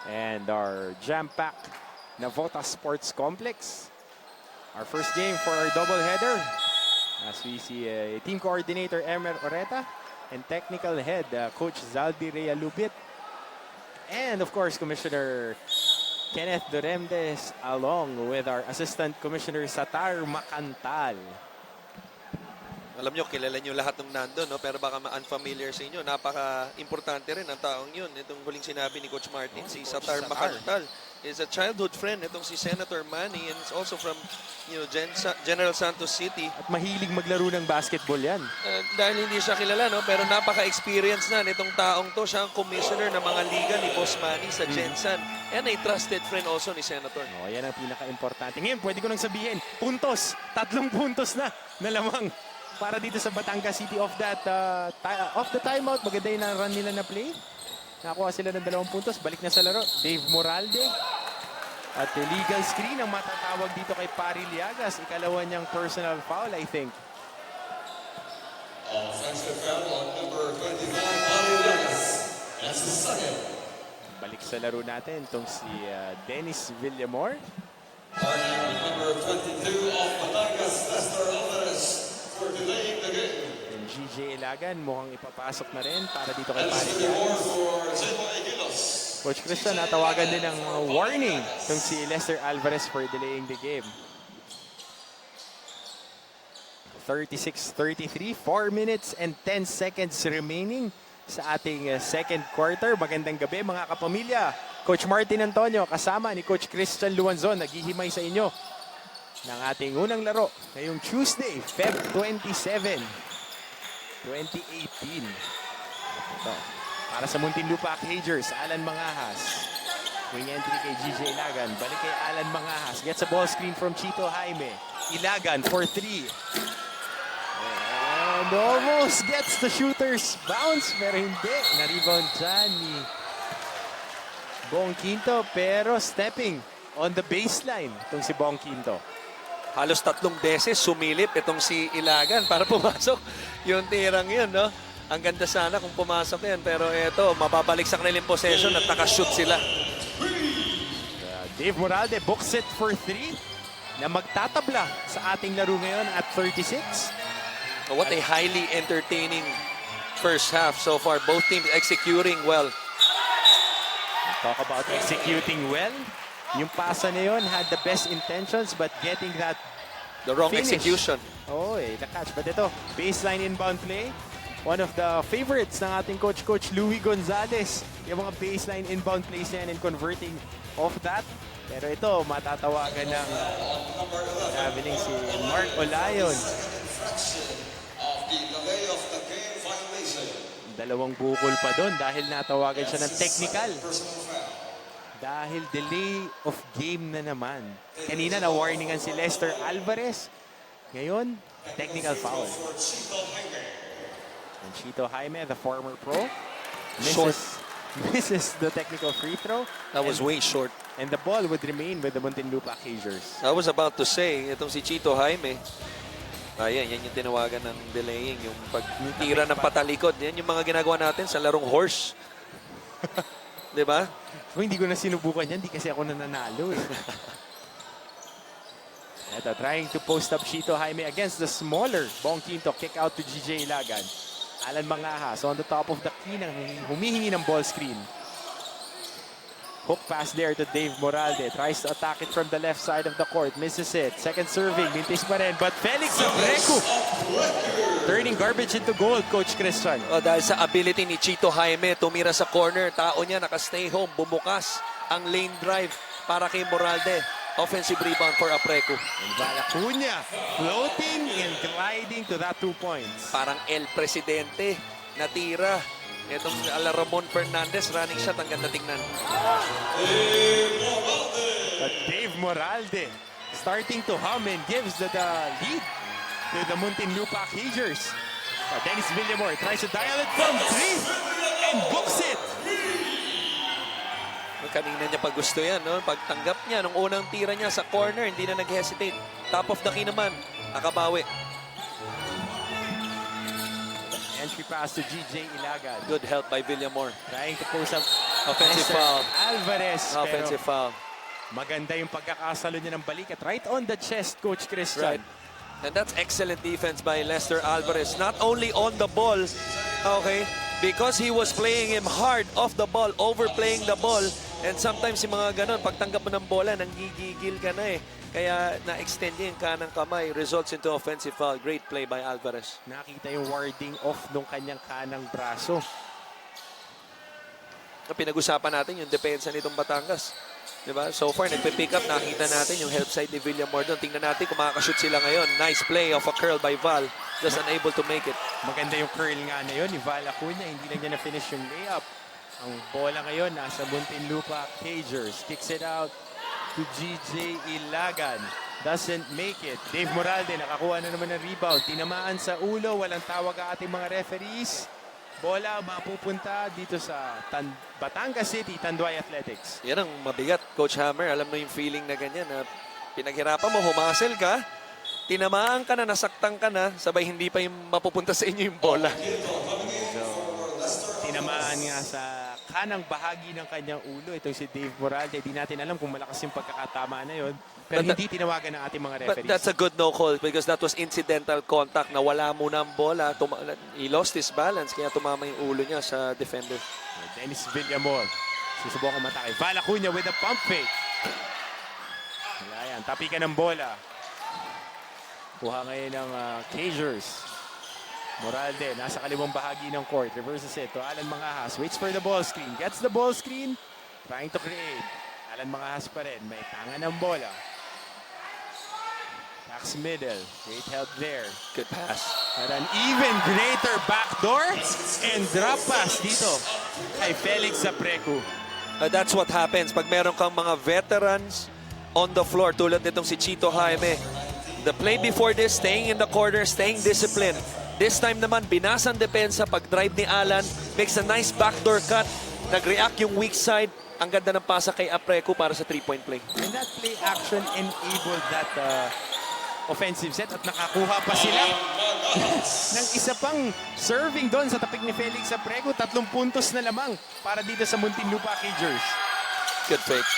And our jam-packed Navotas Sports Complex. Our first game for our doubleheader. As we see team coordinator Emer Oreta and technical head Coach Zaldi Rea Lupit. And of course, Commissioner Kenneth Doremdes along with our Assistant Commissioner Satar Macantal. Alam nyo, kilala nyo lahat ng nandun, no? Pero baka ma-unfamiliar sa inyo. Napaka-importante rin ang taong yun. Itong huling sinabi ni Coach Martin, si Satar Macantal. is a childhood friend. Itong si Senator Manny, and it's also from, General Santos City. At mahilig maglaro ng basketball yan. Dahil hindi siya kilala, no? Pero napaka-experience na nitong taong to. Siya ang commissioner ng mga liga ni Boss Manny sa Gensan. And a trusted friend also ni Senator. Oh, yan ang pinaka-importante. Ngayon, pwede ko nang sabihin, puntos. 3 puntos na lamang para dito sa Batangas City off the timeout. Maganda yung run nila na play. Nakuha sila ng 2 puntos. Balik na sa laro. Dave Moralde. At illegal screen ang matatawag dito kay Pari Liagas. Ikalawa niyang personal foul, I think. Offensive foul on number 25, Pari Liagas. That's the second. Balik sa laro natin itong si Dennis Villamor. Partner with number 22 of Batangas, Lester Alvarez, for delaying the game. And GJ Ilagan mukhang ipapasok na rin para dito kay Pari Mr. Moore Liagas. for Angelis. Coach Christian, natawagan din ng warning itong si Lester Alvarez for delaying the game. 36-33, 4 minutes and 10 seconds remaining sa ating second quarter. Magandang gabi mga kapamilya. Coach Martin Antonio kasama ni Coach Christian Luanzon naghihimay sa inyo ng ating unang laro ngayong Tuesday, Feb 27, 2018. Ito. Para sa Muntinlupa Cagers, Alan Mangahas. Wing entry kay GJ Ilagan. Balik kay Alan Mangahas. Gets a ball screen from Chito Jaime. Ilagan for 3. And almost gets the shooter's bounce. Pero hindi. Na-rebound dyan ni Bong Quinto. Pero stepping on the baseline itong si Bong Quinto. Halos 3 beses sumilip itong si Ilagan para pumasok yung tirang yun, no? Ang ganda sana kung pumasok yan. Pero eto, mababalik sa kanilang possession at nakashoot sila. Dave Moralde books it for 3 na magtatabla sa ating laro ngayon at 36. What a highly entertaining first half so far. Both teams executing well. Talk about executing well. Yung pasa na yun had the best intentions but getting that The wrong finish. execution. Oh, the catch. But ito, baseline inbound play. One of the favorites ng ating Coach Louie Gonzalez. Yung mga baseline inbound plays na yan and converting off that. Pero ito, matatawagan ng traveling si Mark Olayon. Of the delay of the game violation. 2 bukol pa doon dahil natawagan siya ng technical. Personal foul. Dahil delay of game na naman. Kanina na-warningan si Lester Alvarez. Ngayon, technical foul. For Chito Jaime. And Chito Jaime, the former pro, Short. misses the technical free throw. That was way short. And the ball would remain with the Muntinlupa Cagers. I was about to say, itong si Chito Jaime, yan yung tinawagan ng delaying, yung pagtira ng patalikod. Yan yung mga ginagawa natin sa larong horse. Diba? Kung hindi ko na sinubukan yan, di kasi ako nananalo. Ito, trying to post up Chito Jaime against the smaller Bong Quinto. Kick out to GJ Ilagan. Alan Mangahas on the top of the key nang humihingi ng ball screen. Hook pass there to Dave Moralde. Tries to attack it from the left side of the court. Misses it. Second serving. Mintis pa rin. But Felix Abreco turning garbage into gold, Coach Christian. Dahil sa ability ni Chito Jaime, tumira sa corner. Tao niya naka-stay home. Bumukas ang lane drive para kay Moralde. Offensive rebound for Apreco. And Valacuña floating and gliding to that 2 points. Parang El Presidente na tira. Itong Ramon Fernandez, running shot, ang ganda tingnan. But Dave Moralde starting to hum and gives the lead to the Muntinlupa Cagers. Dennis Villamor tries to dial it from 3 and books it. Kanina niya pa gusto yan, no? Pagtanggap niya, nung unang tira niya sa corner, hindi na nag-hesitate. Top of the key naman, nakabawi. Entry pass to GJ Ilagan. Good help by Villamor. Trying to post up Offensive Lester foul. Alvarez. Offensive Pero foul. maganda yung pagkakasalo niya ng balikat. Right on the chest, Coach Christian. Right. And that's excellent defense by Lester Alvarez. Not only on the ball, okay, because he was playing him hard off the ball, overplaying the ball. And sometimes yung mga ganon, pagtanggap mo ng bola, nanggigigil ka na eh. Kaya na-extend niya yung kanang kamay. Results into offensive foul. Great play by Alvarez. Nakita yung warding off nung kanyang kanang braso. Pinag-usapan natin yung depensa nitong Batangas. Diba? So far, nagpe-pick up. Nakita natin yung help side ni Villamor doon. Tingnan natin kung makakashoot sila ngayon. Nice play of a curl by Val. Just unable to make it. Maganda yung curl nga na yun ni Val Acuña. Hindi lang niya na-finish yung layup. Ang bola ngayon nasa Muntinlupa Cagers. Kicks it out to GJ Ilagan. Doesn't make it. Dave Moralde nakakuha na naman ng rebound. Tinamaan sa ulo. Walang tawag ang ating mga referees. Bola mapupunta dito sa Batangas City, Tanduay Athletics. Yan ang mabigat, Coach Hammer. Alam mo yung feeling na ganyan. Na pinaghirapan mo, humasel ka, tinamaan ka na, nasaktan ka na, sabay hindi pa yung mapupunta sa inyo yung bola. Tinamaan nga sa kanang bahagi ng kanyang ulo. Itong si Dave Moralde. Di natin alam kung malakas yung pagkakatama na yun. Pero hindi tinawagan ng ating mga But referees. that's a good no call because that was incidental contact. Nawala muna ang bola. He lost his balance kaya tumama yung ulo niya sa defender. Dennis Villamor. Susubukan matake. Val Acuña with a pump fake. Wala yan. Tapikan ng bola. Kuha ngayon ng Cagers. Moralde, nasa kaliwang bahagi ng court. Reverses it to Alan Mangahas. Waits for the ball screen. Gets the ball screen. Trying to create. Alan Mangahas pa rin. May tanga ng bola. Backs middle. Great help there. Good pass. At an even greater backdoor and drop pass dito kay Felix Zaprecu. That's what happens pag meron kang mga veterans on the floor tulad nitong si Chito Jaime. The play before this, staying in the corner, staying disciplined. This time naman, binasang depensa pag drive ni Alan. Makes a nice backdoor cut. Nag-react yung weak side. Ang ganda ng pasa kay Apreco para sa 3-point play. And that play action enabled that offensive set at nakakuha pa sila ng isa pang serving doon sa tapik ni Felix Zaprecu. 3 puntos na lamang para dito sa Muntinlupa Cagers. Good fake.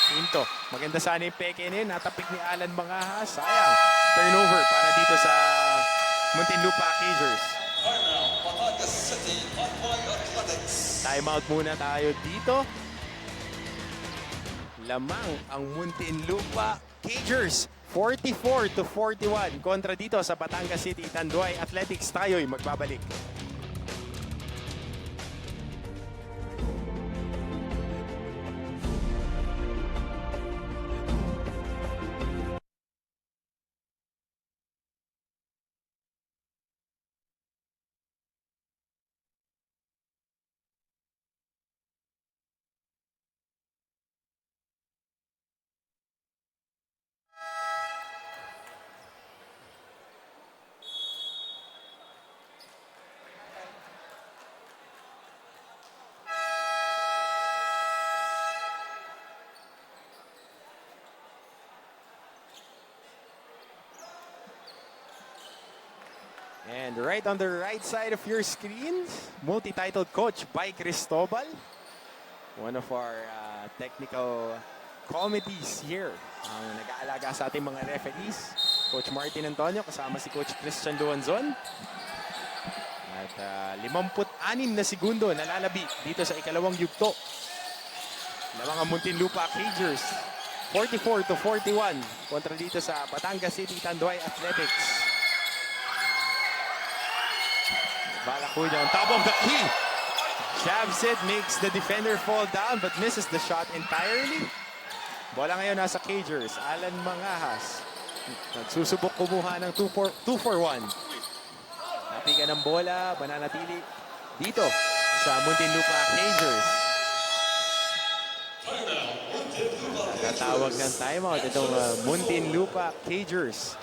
Pinto. Maganda sana yung peke na yun. Natapik ni Alan Mangahas. Sayang. Turnover para dito sa Muntinlupa Cagers. Batangas City, Tanduay Athletics. Timeout muna tayo dito. Lamang ang Muntinlupa Cagers. 44-41 kontra dito sa Batangas City, Tanduay Athletics. Tayo'y magbabalik. And right on the right side of your screen, multi-titled coach by Cristobal. One of our technical committees here. Ang nag-aalaga sa ating mga referees. Coach Martin Antonio kasama si Coach Christian Luanzon. At 56 na segundo nalalabi dito sa ikalawang yugto. Lamang ang Muntinlupa Cagers. 44-41 kontra dito sa Batangas City Tanduay Athletics. Val Acuña on top of the key. Jabs it, makes the defender fall down but misses the shot entirely. Bola ngayon nasa Cagers. Alan Mangahas. Nagsusubok kumuha ng 2 for 1. Napigan ng bola, mananatili dito sa Muntinlupa Cagers. Nakatawag ng timeout itong Muntinlupa Cagers.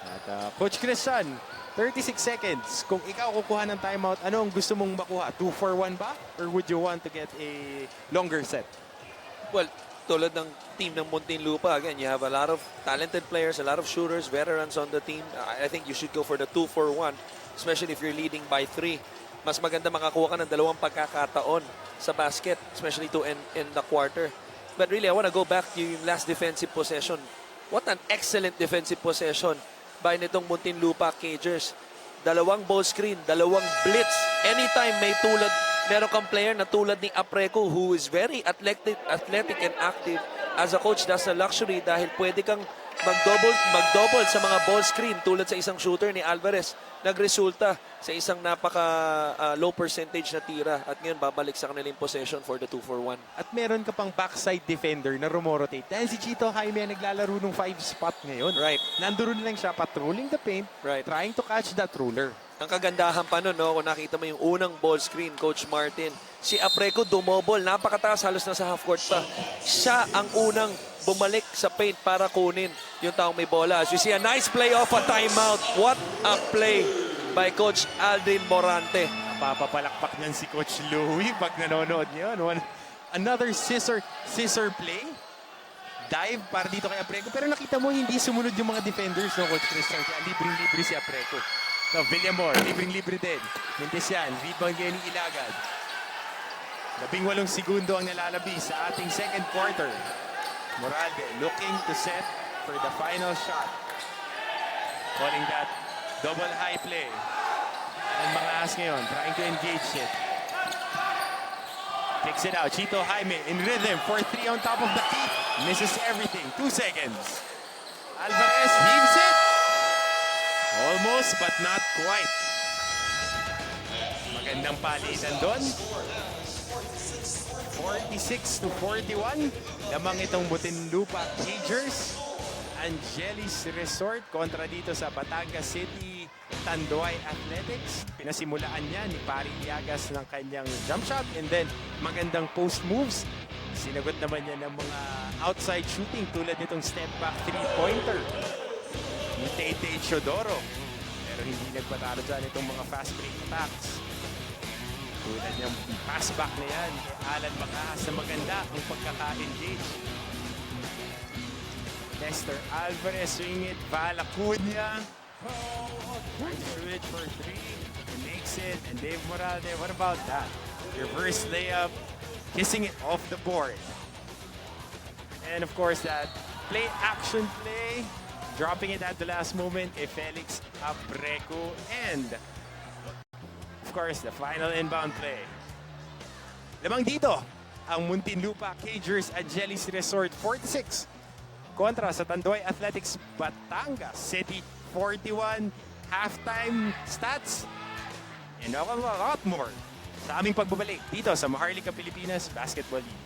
At Coach Christian, 36 seconds. Kung ikaw kukuha ng timeout, ano ang gusto mong makuha? 2 for 1 ba? Or would you want to get a longer set? Well, tulad ng team ng Muntinlupa, again, you have a lot of talented players, a lot of shooters, veterans on the team. I think you should go for the 2 for 1, especially if you're leading by 3. Mas maganda makakuha ka ng 2 pagkakataon sa basket, especially to end the quarter. But really, I want to go back to yung last defensive possession. What an excellent defensive possession by nitong Muntinlupa Cagers. 2 ball screen, 2 blitz. Anytime meron kang player na tulad ni Apreco who is very athletic and active. As a coach, that's a luxury dahil pwede kang mag-double sa mga ball screen tulad sa isang shooter ni Alvarez. Nagresulta sa isang napaka low percentage na tira at ngayon babalik sa kanila yung possession for the 2-for-1. At meron ka pang backside defender na rumorotate. Dahil si Chito Jaime naglalaro ng 5 spot ngayon. Right. Nandoon lang siya patrolling the paint, Right. trying to catch that ruler. Ang kagandahan pa nun, no, kung nakita mo yung unang ball screen, Coach Martin, si Apreco dumobol, napakataas, halos nasa half court pa. Siya ang unang bumalik sa paint para kunin yung taong may bola. As you see, a nice play off a timeout. What a play by Coach Aldrin Morante. Papapalakpak niyan si Coach Louie pag nanonood niya. Another scissor play. Dive para dito kay Apreco. Pero nakita mo, hindi sumunod yung mga defenders ng Coach Christian. Kaya libreng-libre si Apreco. So, Villamor, libreng-libre din. Mintes yan, rebound ngayon ni Ilagad. 18 segundo ang nalalabi sa ating second quarter. Moralde looking to set for the final shot. Calling that double high play. And mga as ngayon, trying to engage it. Kicks it out. Chito Jaime in rhythm for 3 on top of the key. Misses everything. 2 seconds. Alvarez heaves it. Almost but not quite. Magandang palitan doon. 46-41. Lamang itong Muntinlupa Cagers. Angelis Resort kontra dito sa Batangas City Tanduay Athletics. Pinasimulaan niya ni Pari Llagas ng kanyang jump shot and then magandang post moves. Sinagot naman niya ng mga outside shooting tulad nitong step back 3-pointer ni Tay Chodoro. Pero hindi nagpatalo dyan itong mga fast break attacks. Tulad niyang pass back na yan kay Alan Makahas na maganda ang pagkaka-engage. Lester Alvarez swing it. Val Acuña. Trying to shoot it for 3. He makes it. And Dave Moralde, what about that? Reverse layup. Kissing it off the board. And of course that play action play. Dropping it at the last moment. Felix Apreco. And of course the final inbound play. Lamang dito ang Muntinlupa Cagers Angelis Resort 46. Kontra sa Tanduay Athletics Batangas City 41. Halftime stats and a lot more sa aming pagbabalik dito sa Maharlika Pilipinas Basketball League.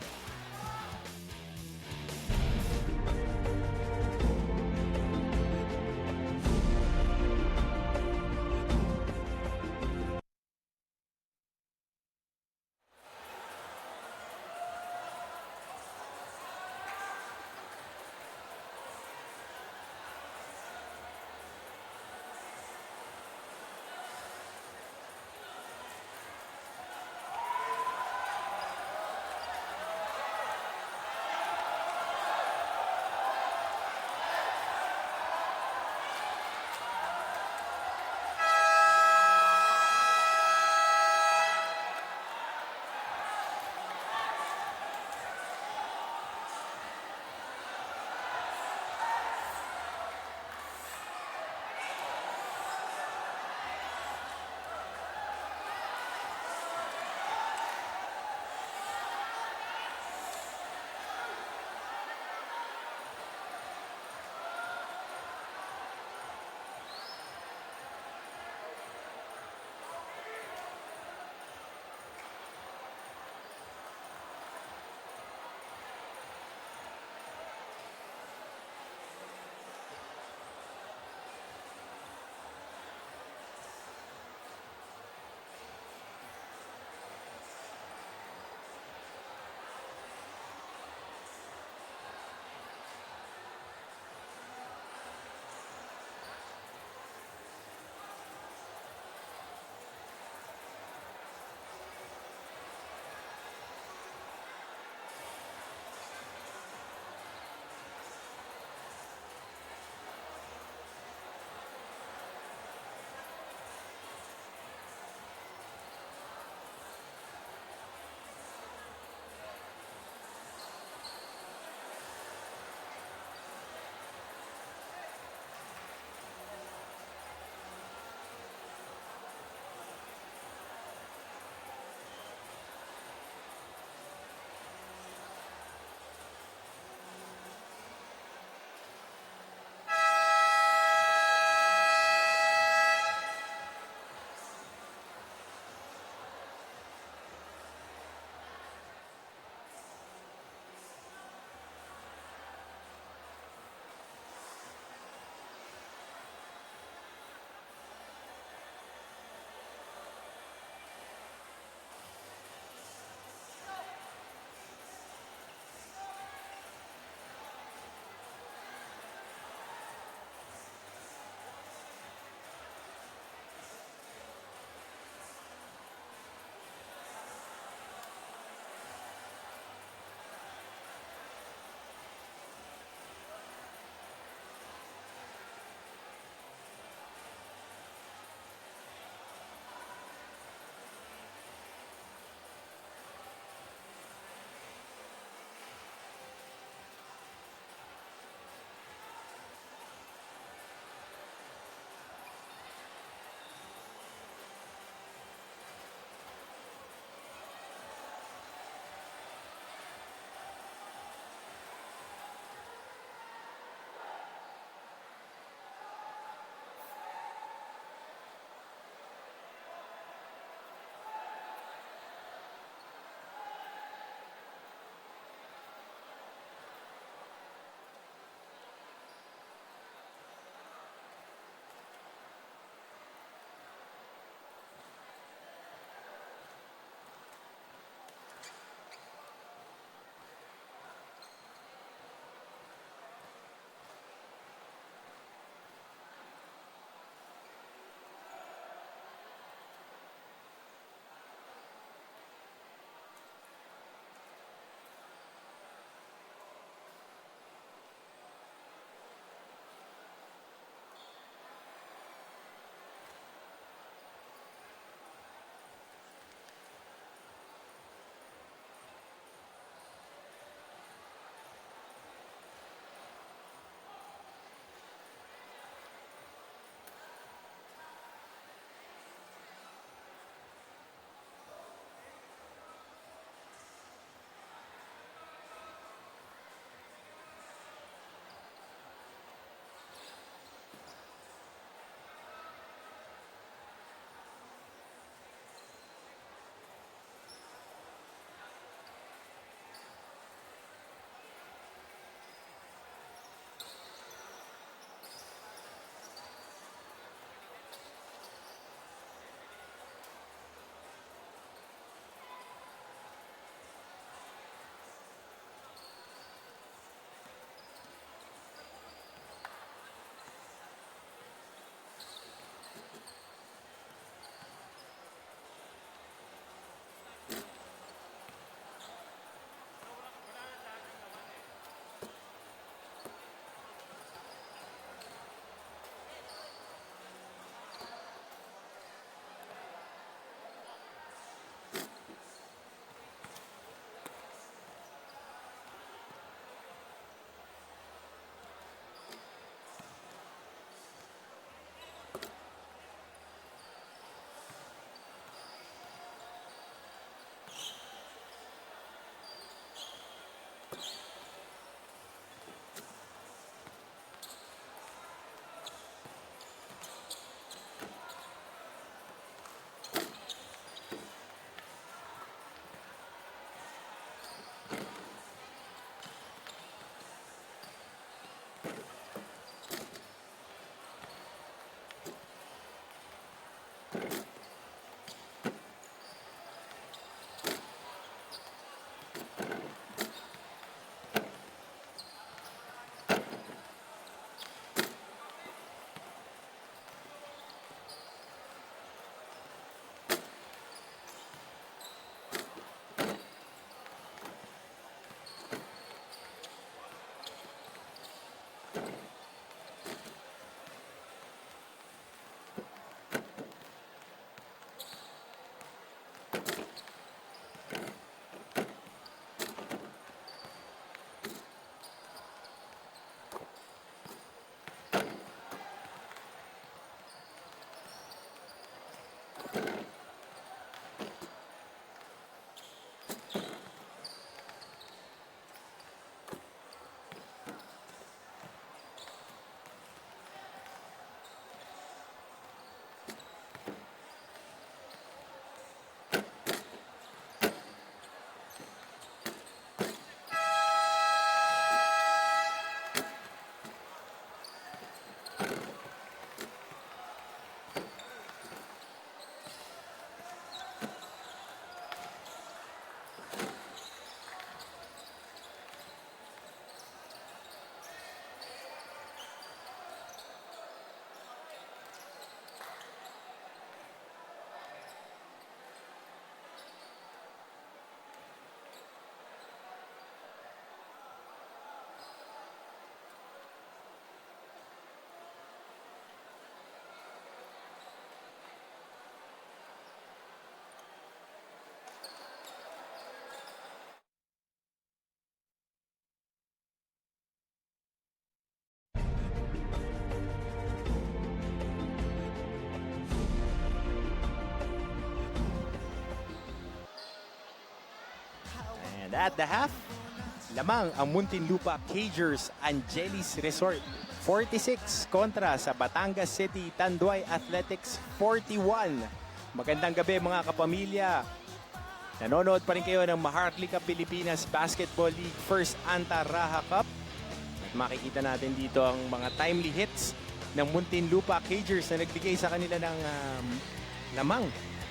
And at the half, lamang ang Muntinlupa Cagers Angelis Resort 46 kontra sa Batangas City Tanduay Athletics 41. Magandang gabi mga kapamilya. Nanonood pa rin kayo ng Maharlika Pilipinas Basketball League First Anta-Rajah Cup. At makikita natin dito ang mga timely hits ng Muntinlupa Cagers na nagbigay sa kanila ng lamang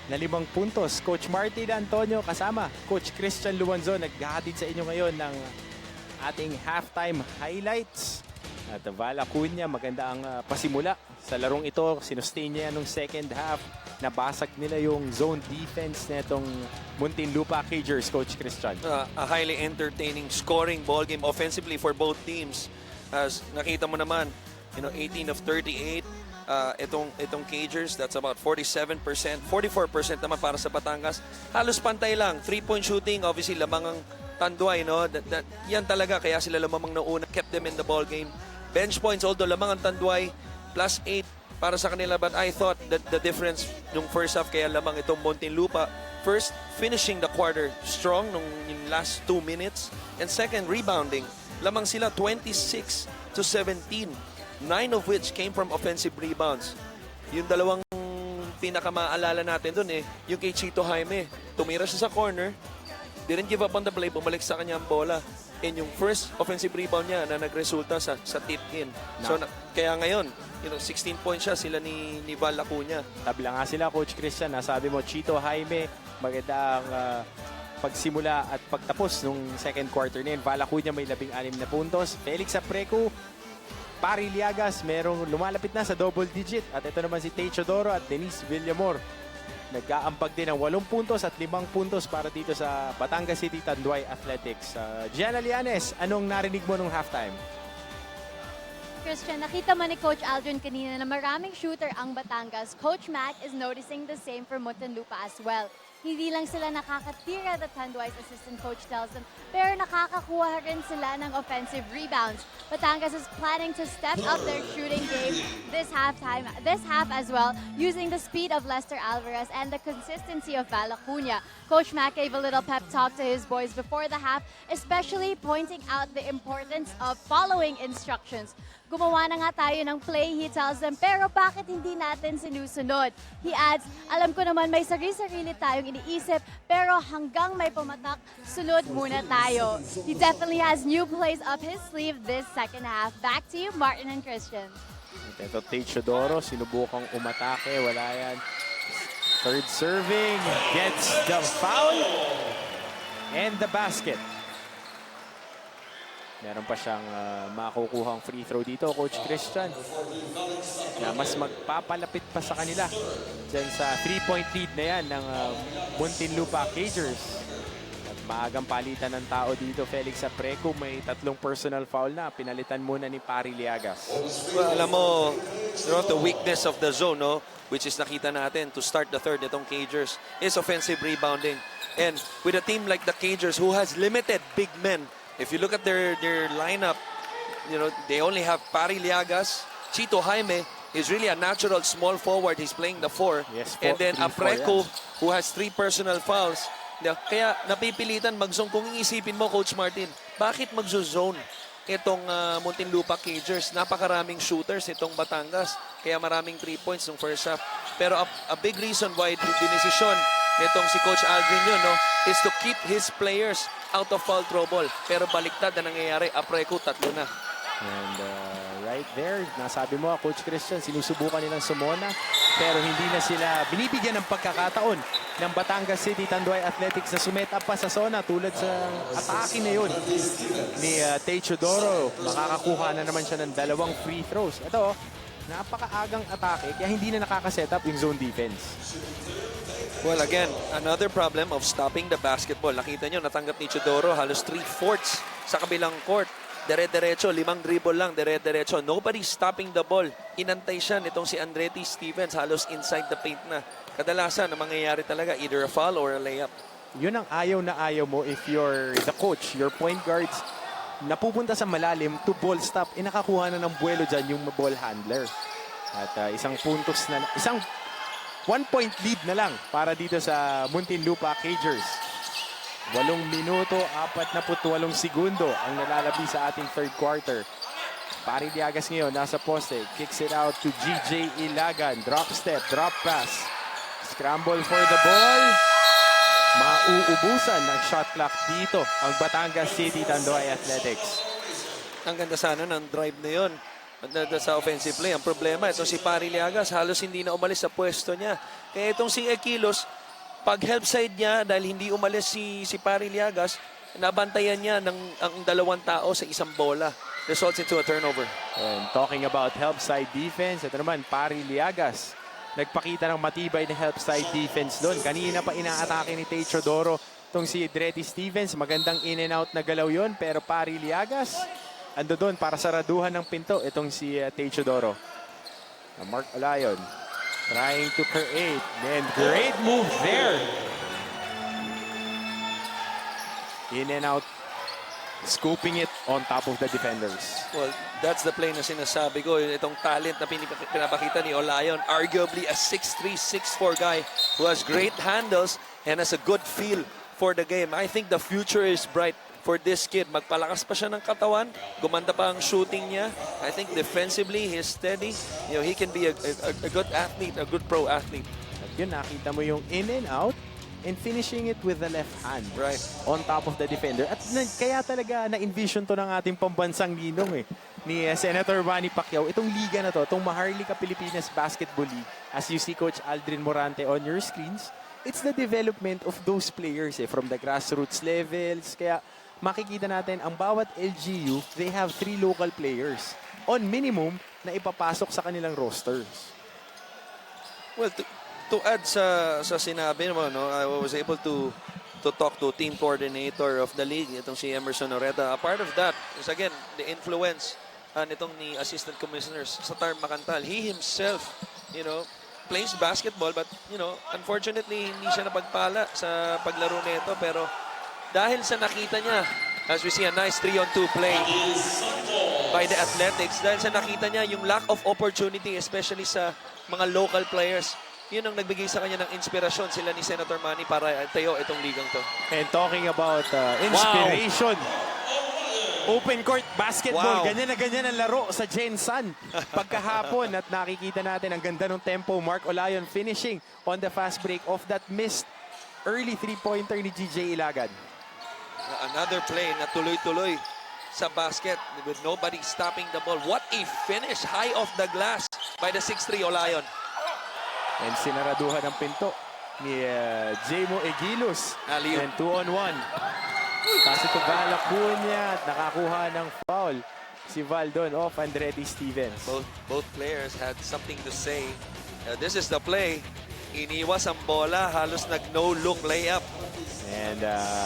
na 5 puntos. Coach Martin Antonio kasama Coach Christian Luanzo naghahatid sa inyo ngayon ng ating halftime highlights. At Val Acuña, maganda ang pasimula sa larong ito. Sinustain niya nung second half. Nabasag nila yung zone defense netong Muntinlupa Cagers, Coach Christian. A highly entertaining scoring ball game offensively for both teams. As nakita mo naman, 18 of 38. Itong Cagers, that's about 47%. 44% naman para sa Batangas. Halos pantay lang. 3-point shooting, obviously lamang ang Tanduay, no? Yan talaga, kaya sila lamang nauna. Kept them in the ball game. Bench points, although lamang ang Tanduay, plus 8 para sa kanila. But I thought that the difference nung first half, kaya lamang itong Muntinlupa. First, finishing the quarter strong nung last 2 minutes. And second, rebounding. Lamang sila 26 to 17. 9 of which came from offensive rebounds. Yung dalawang pinakamaalala natin dun yung kay Chito Jaime. Tumira siya sa corner, didn't give up on the play, bumalik sa kanya ang bola. And yung first offensive rebound niya na nagresulta sa tip-in. So, kaya ngayon, 16 points siya, sila ni Val Acuña. Tabla nga sila, Coach Christian. Nasabi mo, Chito Jaime, maganda ang pagsimula at pagtapos nung second quarter na yun. Val Acuña may 16 na puntos. Felix Apreco, Pari Liagas, merong lumalapit na sa double digit. At ito naman si Tay Chodoro at Denise Villamor. Nag-aampag din ng 8 puntos at 5 puntos para dito sa Batangas City Tanduay Athletics. Gianna Lianes, anong narinig mo nung halftime? Christian, nakita mo ni Coach Aldrin kanina na maraming shooter ang Batangas. Coach Mac is noticing the same for Muntinlupa as well. Hindi lang sila nakakatira, the Tanduay's assistant coach tells them, pero nakakakuha rin sila ng offensive rebounds. Batangas is planning to step up their shooting game this half as well, using the speed of Lester Alvarez and the consistency of Val Acuña. Coach Mac gave a little pep talk to his boys before the half, especially pointing out the importance of following instructions. Gumawa na nga tayo ng play, he tells them, pero bakit hindi natin sinusunod? He adds, alam ko naman may sarili-sarili tayong iniisip, pero hanggang may pumatak, sunod muna tayo. He definitely has new plays up his sleeve this second half. Back to you, Martin and Christian. Ito, Tay Chodoro, sinubukang umatake, wala yan. Third serving, gets the foul and the basket. Meron pa siyang makukuhang free throw dito, Coach Christian. Na mas magpapalapit pa sa kanila dyan sa 3-point lead na yan ng Muntinlupa Cagers. At maagang palitan ng tao dito, Felix Apreco. May 3 personal foul na. Pinalitan muna ni Pari Liagas. Well, alam mo, the weakness of the zone, no? Which is nakita natin to start the third, itong Cagers, is offensive rebounding. And with a team like the Cagers who has limited big men, if you look at their lineup, you know, they only have Pari Liagas. Chito Jaime is really a natural small forward. He's playing the 4. Yes, and then 3-4, Apreco, yes. who has 3 personal fouls. Kaya napipilitan mag-zone. Kung iisipin mo, Coach Martin, bakit mag-zone itong Muntinlupa Cagers? Napakaraming shooters itong Batangas. Kaya maraming 3 points ng first half. Pero a big reason why dinesisyon nitong si Coach Aldrin yun, no, is to keep his players out of foul trouble. Pero baliktad na nangyayari. Apreco, 3 na. And right there, nasabi mo, Coach Christian, sinusubukan nilang sumona. Pero hindi na sila binibigyan ng pagkakataon ng Batangas City Tanduay Athletics na sumeta pa sa zona tulad sa atake na yun ni Techodoro. Makakakuha na naman siya ng 2 free throws. Ito, napakaagang atake kaya hindi na nakakaset up yung zone defense. Well, again, another problem of stopping the basketball. Nakita nyo, natanggap ni Chodoro halos 3/4 sa kabilang court. Dire-derecho, 5 dribble lang, dire-derecho. Nobody's stopping the ball. Inantay siya nitong si Andretti Stevens, halos inside the paint na. Kadalasan, ang mangyayari talaga, either a foul or a layup. Yun ang ayaw na ayaw mo if you're the coach, your point guards, napupunta sa malalim to ball stop, nakakuha na ng buwelo dyan yung ball handler. At isang 1-point lead na lang para dito sa Muntinlupa Cagers. 8 minuto, 48 segundo ang nalalabi sa ating third quarter. Pari Liagas ngayon, nasa poste. Kicks it out to GJ Ilagan. Drop step, drop pass. Scramble for the ball. Mauubusan ng shot clock dito ang Batangas City Tanduay Athletics. Ang ganda sana ng drive na yun sa offensive play. Ang problema, itong si Pari Liagas, halos hindi na umalis sa pwesto niya. Kaya itong si Aquilos, pag help side niya, dahil hindi umalis si Pari Liagas, nabantayan niya ang 2 tao sa isang bola. Results into a turnover. And talking about help side defense, ito naman, Pari Liagas. Nagpakita ng matibay na help side defense doon. Kanina pa inaatake ni Techodoro itong si Andretti Stevens. Magandang in and out na galaw yon, pero Pari Liagas, ando doon para saraduhan ng pinto itong si Techodoro. Mark Olayon trying to create. Then great move there. In and out. Scooping it on top of the defenders. Well, that's the play na sinasabi ko. Itong talent na pinapakita ni Olayon. Arguably a 6'3", 6'4" guy who has great handles and has a good feel for the game. I think the future is bright for this kid. Magpalakas pa siya ng katawan. Gumanda pa ang shooting niya. I think defensively, he's steady. You know, he can be a good athlete, a good pro athlete. At yun, nakita mo yung in and out and finishing it with the left hand. Right. On top of the defender. At kaya talaga na-envision to ng ating pambansang ninong ni Senator Manny Pacquiao. Itong liga na to, itong Maharlika Pilipinas Basketball League, as you see Coach Aldrin Morante on your screens, it's the development of those players from the grassroots levels. Kaya makikita natin, ang bawat LGU, they have 3 local players on minimum na ipapasok sa kanilang rosters. Well, to add sa sinabi mo, no, I was able to talk to team coordinator of the league, itong si Emerson Oreta. A part of that is, again, the influence nitong ni assistant commissioners sa Tarm Macantal. He himself, you know, plays basketball, but, you know, unfortunately, hindi siya napagpala sa paglaro nito, pero dahil sa nakita niya, as we see a nice 3-on-2 play by the Athletics, dahil sa nakita niya yung lack of opportunity, especially sa mga local players, yun ang nagbigay sa kanya ng inspirasyon, sila ni Senator Manny, para tayo itong ligang to. And talking about inspiration, open court basketball, ganyan na ganyan ang laro sa Jensan pagkahapon. At nakikita natin ang ganda ng tempo. Mark Olayon finishing on the fast break of that missed early 3-pointer ni GJ Ilagan. Another play na tuloy-tuloy sa basket with nobody stopping the ball. What a finish high off the glass by the 6'3" Olayon. And sinaraduhan ng pinto ni Jemo Egilus. Alley-oop. And 2-on-1. Pass ito Balacuña at nakakuha ng foul si Valdon off Andretti Stevens. Both players had something to say. This is the play. Iniwas ang bola, halos nag-no-look layup. And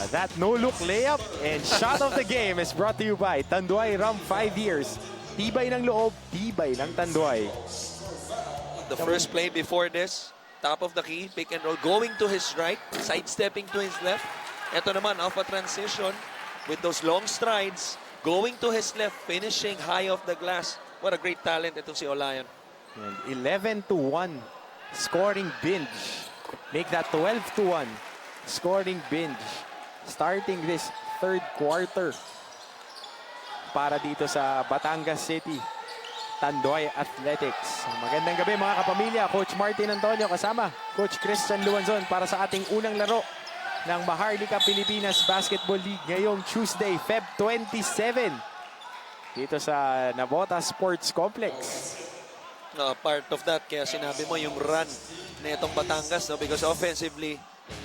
that no-look layup and shot of the game is brought to you by Tanduay Rum 5 years. Tibay ng loob, tibay ng Tanduay. The first play before this, top of the key, pick and roll, going to his right, sidestepping to his left. Ito naman, off a transition with those long strides, going to his left, finishing high off the glass. What a great talent itong si Olayon. And 11-1 scoring binge. Make that 12-1 scoring binge. Starting this third quarter para dito sa Batangas City. Tanduay Athletics. Magandang gabi mga kapamilya. Coach Martin Antonio kasama Coach Christian Luanzon para sa ating unang laro ng Maharlika Pilipinas Basketball League ngayong Tuesday, Feb 27 dito sa Navotas Sports Complex. Part of that, kaya sinabi mo yung run na itong Batangas, no? Because offensively,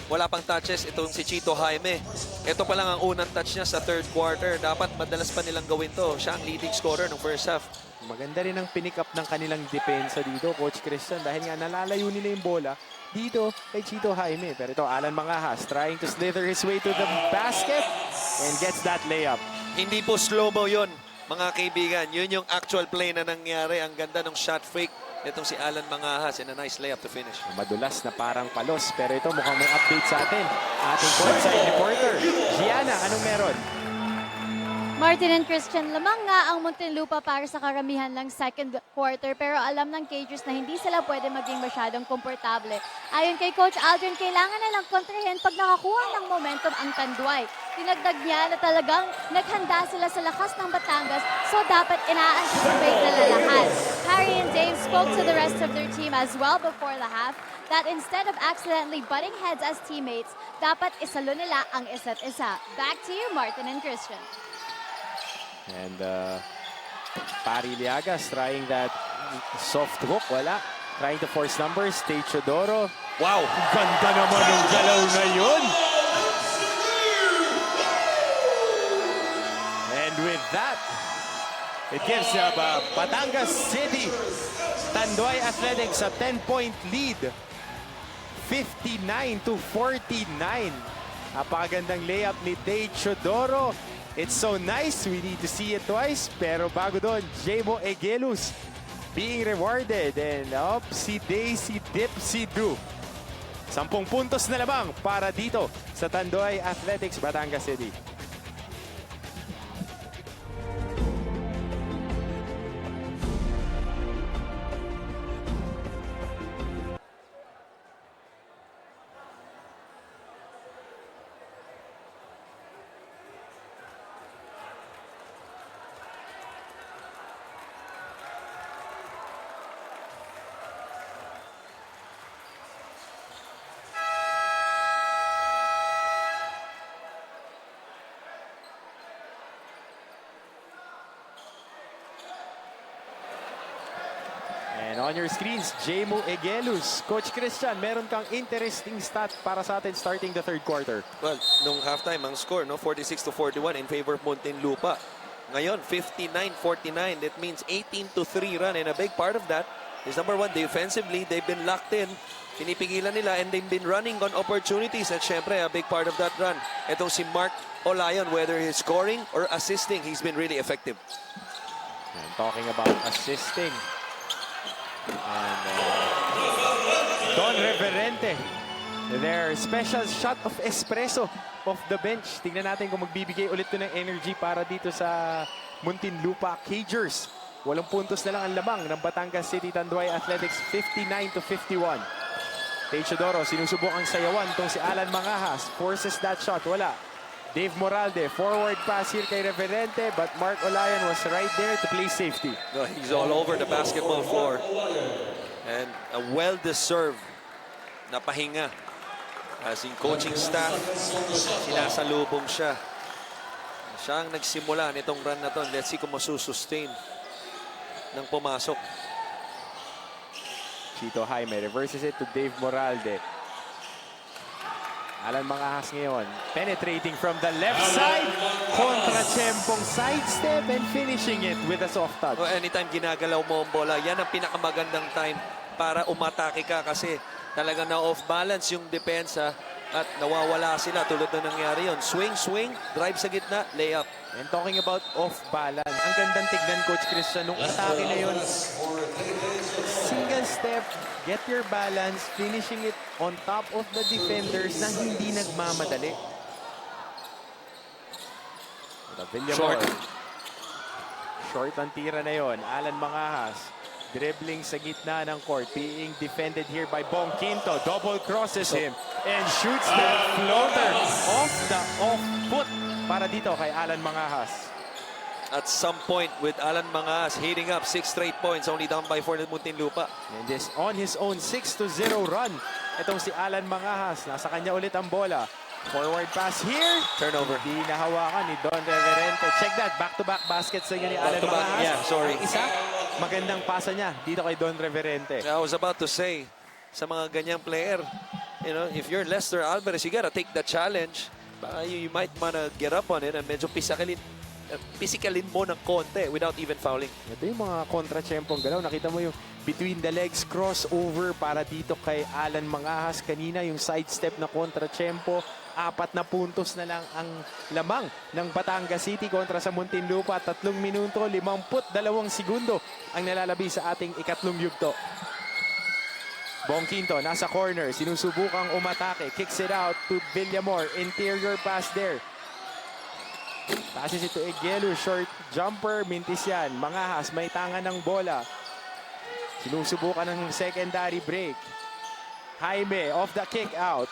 wala pang touches itong si Chito Jaime. Ito pa lang ang unang touch niya sa third quarter. Dapat madalas pa nilang gawin to. Siya ang leading scorer ng first half. Maganda rin ang pinick up ng kanilang depensa dito, Coach Christian, dahil nga nalalayo nila yung bola dito kay Chito Jaime. Pero ito, Alan Mangahas trying to slither his way to the basket and gets that layup. Hindi po slow-mo yun, mga kaibigan. Yun yung actual play na nangyari. Ang ganda ng shot fake itong si Alan Mangahas and a nice layup to finish. Madulas na parang palos. Pero ito, mukhang may update sa atin. Ating courtside reporter, Gianna, anong meron? Martin and Christian, lamang nga ang Muntinlupa para sa karamihan ng second quarter pero alam ng Cagers na hindi sila pwede maging masyadong komportable. Ayon kay Coach Aldrin, kailangan na lang kontrahin pag nakakuha ng momentum ang Tanduay. Tinagdag niya na talagang naghanda sila sa lakas ng Batangas so dapat ina-anticipate na lalakas. Harry and Dave spoke to the rest of their team as well before the half that instead of accidentally butting heads as teammates, dapat isalo nila ang isa't isa. Back to you, Martin and Christian. And Pari Liagas trying that soft hook. Wala. Trying to force numbers. Techodoro. Wow! Ganda naman yung galaw na yun. And with that, it gives Batangas City Tanduay Athletics a 10-point lead. 59-49. Napakagandang layup ni Techodoro. It's so nice. We need to see it twice. Pero bago doon, Jemo Egilus being rewarded. And si Daisy Dipsy Do. 10 puntos na lamang para dito sa Tanduay Athletics, Batangas City. And on your screens, Jemo Egilus. Coach Christian, meron kang interesting stat para sa atin starting the third quarter. Well, nung halftime, ang score, no, 46-41 in favor of Muntinlupa. Ngayon, 59-49. That means 18-3 run. And a big part of that is number one, defensively, they've been locked in. Pinipigilan nila and they've been running on opportunities. At syempre, a big part of that run. Itong si Mark Olayon, whether he's scoring or assisting, he's been really effective. And talking about assisting. And Don Reverente, their special shot of espresso off the bench. Tingnan natin kung magbibigay ulit to ng energy para dito sa Muntinlupa Cagers. 8 puntos na lang ang lamang ng Batangas City Tanduay Athletics, 59-51. Techodoro, sinusubukang sayawan itong si Alan Mangahas. Forces that shot, wala. Dave Moralde, forward pass here kay Reverente, but Mark Olayon was right there to play safety. No, he's all over the basketball floor. And a well-deserved na pahinga. As in coaching staff, sinasalubong siya. Siya ang nagsimula nitong run na to. Let's see kung masusustain ng pumasok. Chito Jaime reverses it to Dave Moralde. Alan Mangahas ngayon, penetrating from the left side. Kontra-tsempong sidestep and finishing it with a soft touch. O anytime ginagalaw mo ang bola, yan ang pinakamagandang time para umatake ka kasi talaga na off balance yung depensa at nawawala sila tulad na nangyari yun. Swing, swing, drive sa gitna, layup. And talking about off balance, ang gandang tignan, Coach Christian, nung atake na yun. Single step, get your balance, finishing it on top of the defenders na hindi nagmamadali. Short. Short ang tira na yon. Alan Mangahas, dribbling sa gitna ng court, being defended here by Bong Quinto. Double crosses him and shoots that floater off the off foot para dito kay Alan Mangahas. At some point with Alan Mangahas heating up 6 straight points, only down by 4 Muntinlupa. And this on his own 6-0 run. Itong si Alan Mangahas, nasa kanya ulit ang bola. Forward pass here. Turnover. Hindi nahawakan ni Don Reverente. Check that, back-to-back baskets na yun ni Alan Mangahas. Yeah, sorry. Ang isa, magandang pasa niya dito kay Don Reverente. I was about to say, sa mga ganyang player, you know, if you're Lester Alvarez, you gotta take the challenge. You might wanna get up on it and medyo physicalin mo ng konti without even fouling. Ito yung mga kontra-tsempong galaw. Nakita mo yung between the legs crossover para dito kay Alan Mangahas. Kanina yung sidestep na kontra-tsempo. 4 na puntos na lang ang lamang ng Batangas City kontra sa Muntinlupa. 3 minuto, 52 segundo ang nalalabi sa ating ikatlong yugto. Bong Quinto, nasa corner. Sinusubukang umatake. Kicks it out to Villamor. Interior pass there. Passes ito Egelu. Short jumper. Mintis yan. Mangahas, may tangan ng bola. Sinusubukan ng secondary break. Jaime, off the kick out.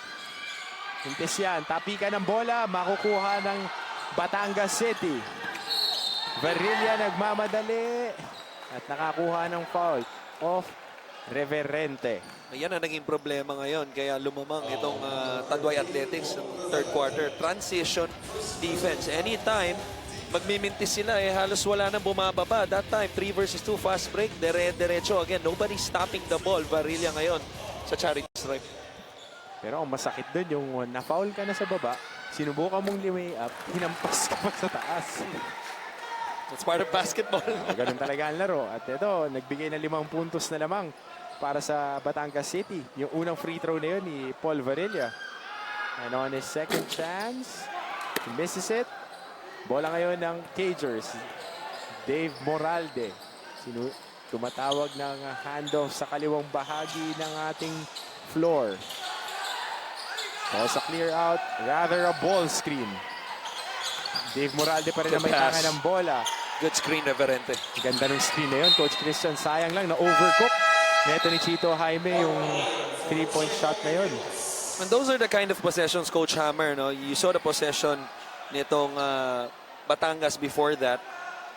Mintis yan. Tapikan ng bola. Makukuha ng Batangas City. Varilla nagmamadali. At nakakuha ng foul of Reverente. Yan ang naging problema ngayon. Kaya lumamang itong Tanduay Athletics ng third quarter. Transition defense. Anytime magmimintis sila, halos wala nang bumababa. That time, 3 versus 2 fast break. Diretso again. Nobody stopping the ball. Varilla ngayon sa charity stripe. Pero ang masakit doon, yung na-foul ka na sa baba, sinubukan mong limay up, hinampas ka pa sa taas. That's part of basketball. Ganun talaga ang laro. At ito, nagbigay na 5 puntos na lamang para sa Batangas City. Yung unang free throw na yun ni Paul Varilla. And on his second chance, he misses it. Bola ngayon ng Cagers. Dave Moralde. Tumatawag ng handoff sa kaliwang bahagi ng ating floor. Toss a clear out, rather a ball screen. Dave Moralde pa rin na may tangan ng bola. Good screen, Reverente. Ganda ng screen na yun, Coach Christian. Sayang lang na overcook. Neto ni Chito Jaime yung 3-point shot na yun. And those are the kind of possessions, Coach Hammer. No? You saw the possession nitong Batangas before that.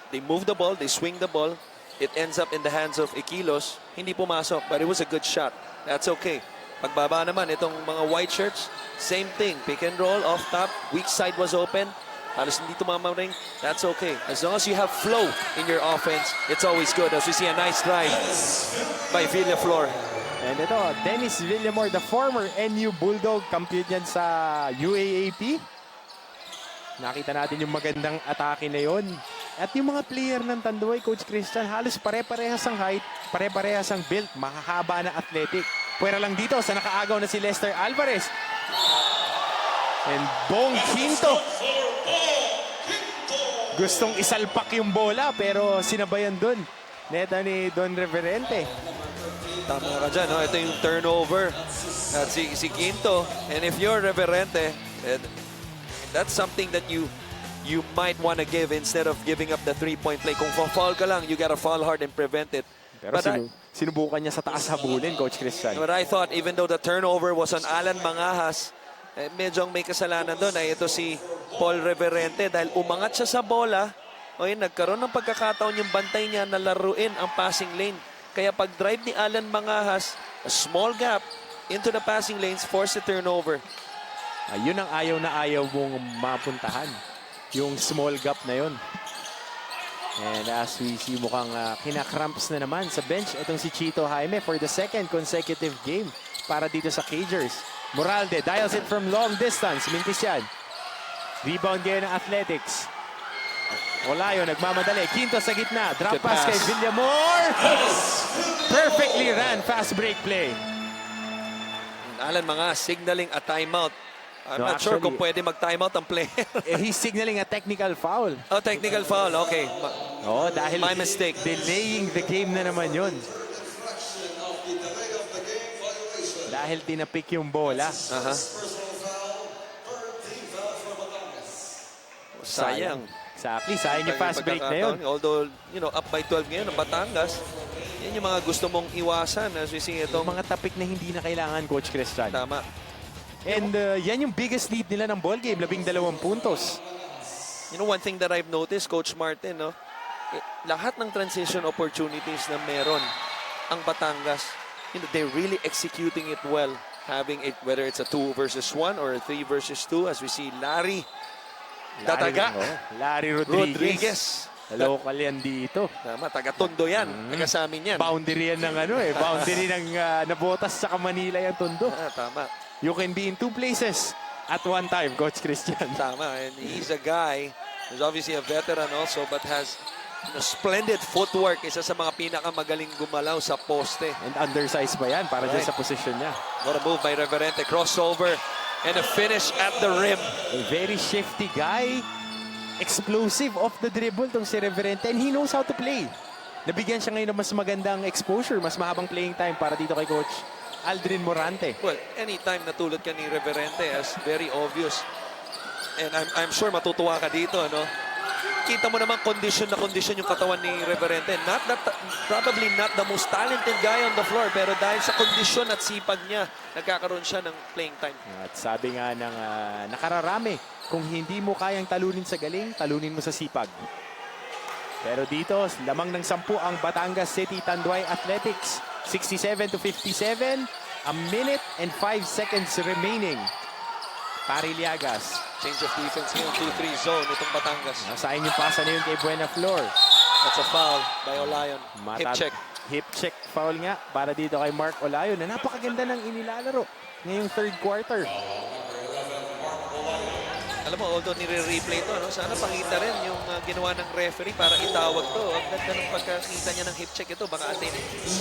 They move the ball, they swing the ball. It ends up in the hands of Iquilos. Hindi pumasok, but it was a good shot. That's okay. Pagbaba naman, itong mga white shirts, same thing. Pick and roll, off top, weak side was open. Halos hindi tumamaring, that's okay. As long as you have flow in your offense, it's always good. As we see a nice drive by Villaflor. And ito, Dennis Villamor, the former NU Bulldog, kampiyon yan sa UAAP. Nakita natin yung magandang atake na yon. At yung mga player ng Tanduay, Coach Christian, halos pare-parehas ang height, pare-parehas ang build, mahahaba na athletic. Pwera lang dito sa nakaagaw na si Lester Alvarez. And Bong Quinto. Gustong isalpak yung bola pero sinabayan dun. Neta ni Don Reverente. Tama ka dyan, no? Ito yung turnover at si Quinto. And if you're Reverente, that's something that you might want to give instead of giving up the 3-point play. Kung foul ka lang, you gotta foul hard and prevent it. Pero sinubukan niya sa taas habulin, Coach Christian. But I thought even though the turnover was on Alan Mangahas, medyo may kasalanan doon ay ito si Paul Reverente dahil umangat siya sa bola. Nagkaroon ng pagkakataon yung bantay niya na laruin ang passing lane. Kaya pag drive ni Alan Mangahas, a small gap into the passing lanes, force the turnover. Ayun ang ayaw mong mapuntahan. Yung small gap na yun. And as we see, mukhang kinakramps na naman sa bench itong si Chito Jaime for the second consecutive game para dito sa Cagers. Moralde dials it from long distance. Mintis yan. Rebound ngayon ng Athletics. Olayo nagmamadali. Quinto sa gitna. Drop Good pass kay pass. Villamor. Perfectly ran. Fast break play. Alan, mga signaling a timeout. I'm No, not sure actually- kung pwede mag-timeout ang player. He's signaling a technical foul. Oh, technical foul. Okay. Oh, dahil My mistake. delaying the game na naman yun. Dahil tinapik yung bola. Sayang. Exactly, sayang yung fast break na yun. Although, up by 12 ngayon ng Batangas, yan yung mga gusto mong iwasan as we see Itong itong mga tapik na hindi na kailangan, Coach Christian. tama. And yan yung biggest lead nila ng ball game, 12 puntos. One thing that I've noticed, Coach Martin, lahat ng transition opportunities na meron ang Batangas, they're really executing it well. Having it, whether it's a 2 versus 1 or a 3 versus 2, as we see Larry Dataga. Larry Rodriguez. Local yan dito. Tama, taga-Tondo yan. Taga sa amin yan. Boundary yan ng boundary ng Navotas sa Manila yung Tondo. Tama. You can be in two places at one time, Coach Christian. Tama, and he's a guy who's obviously a veteran also but has splendid footwork. Isa sa mga pinakamagaling gumalaw sa poste. And undersized pa yan para dyan sa position niya. What a move by Reverente. Crossover and a finish at the rim. A very shifty guy. Explosive off the dribble tong si Reverente and he knows how to play. Nabigyan siya ngayon ng mas magandang exposure, mas mahabang playing time para dito kay Coach Aldrin Morante. Well, anytime natulad ka ni Reverente as very obvious. And I'm sure matutuwa ka dito, Kita mo naman condition yung katawan ni Reverente. Probably not the most talented guy on the floor, pero dahil sa kondisyon at sipag niya, nagkakaroon siya ng playing time. At sabi nga ng nakararami, kung hindi mo kayang talunin sa galing, talunin mo sa sipag. Pero dito, lamang ng 10 ang Batangas City Tanduay Athletics. 67-57, a minute and 5 seconds remaining. Pariliagas. Change of defense ngayon, 2-3 zone itong Batangas. Sayang yung pasa na yun kay Buena Flor. That's a foul by Olayon. Hip check. Hip check foul nga para dito kay Mark Olayon na napakaganda ng inilalaro ngayong third quarter. Alam mo, although nire-replay to, sana pakita rin yung ginawa ng referee para itawag to. Ang ganda ng pagkakita niya ng hip check ito. Baka atin,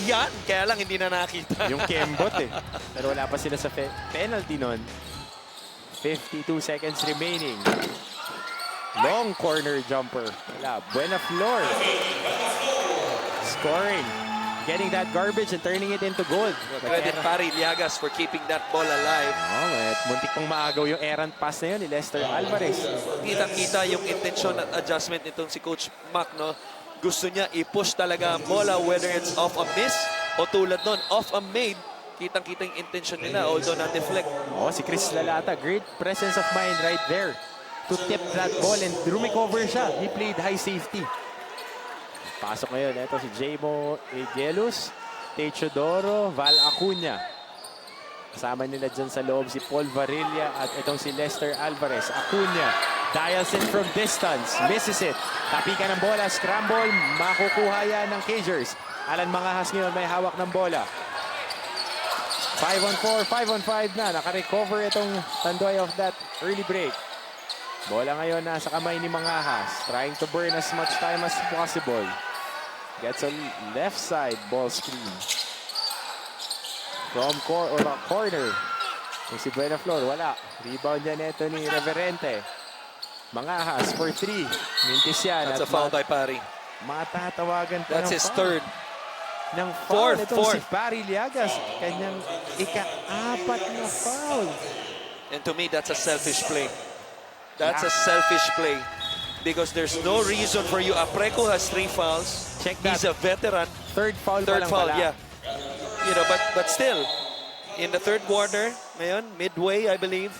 yan! Kaya lang hindi na nakita. Yung kembot Pero wala pa sila sa penalty nun. 52 seconds remaining. Long corner jumper. Wala. Buena Flor. Scoring. Getting that garbage and turning it into gold. Credit Pari Liagas for keeping that ball alive. Muntik pang maagaw yung errant pass na yun ni Lester Alvarez. Kitang-kita yung intention at adjustment nitong si Coach Mac, Gusto niya i-push talaga ang bola, whether it's off a miss o tulad nun, off a made. Kitang-kita yung intention nila, although na-deflect. Si Chris Lalata, great presence of mind right there to tip that ball and recover siya. He played high safety. Pasok ngayon, ito si Jamo Angelis, Techodoro, Val Acuña. Kasama nila dyan sa loob si Paul Varilla at itong si Lester Alvarez. Acuña dials it from distance, misses it. Tapikan ng bola, scramble, makukuha yan ng Cagers. Alan Mangahas ngayon may hawak ng bola. 5-on-4, 5-on-5 na. Naka-recover itong Tanduay of that early break. Bola ngayon nasa kamay ni Mangahas. Trying to burn as much time as possible. Gets a left side ball screen. From corner. Yung si Buena Flor, wala. Rebound yan ito ni Reverente. Mangahas for 3. Mintis yan. That's a foul by Pari. Matatawagan pa That's ng his foul. third. Ng foul. Fourth. Si Pari Liagas. Kanyang ika-4 na foul. And to me, that's a selfish play. That's a selfish play. Because there's no reason for you. Apreco has 3 fouls. Check that. He's a veteran. Third foul pa Third lang foul, pala. yeah. But still, in the third quarter, ngayon, midway, I believe.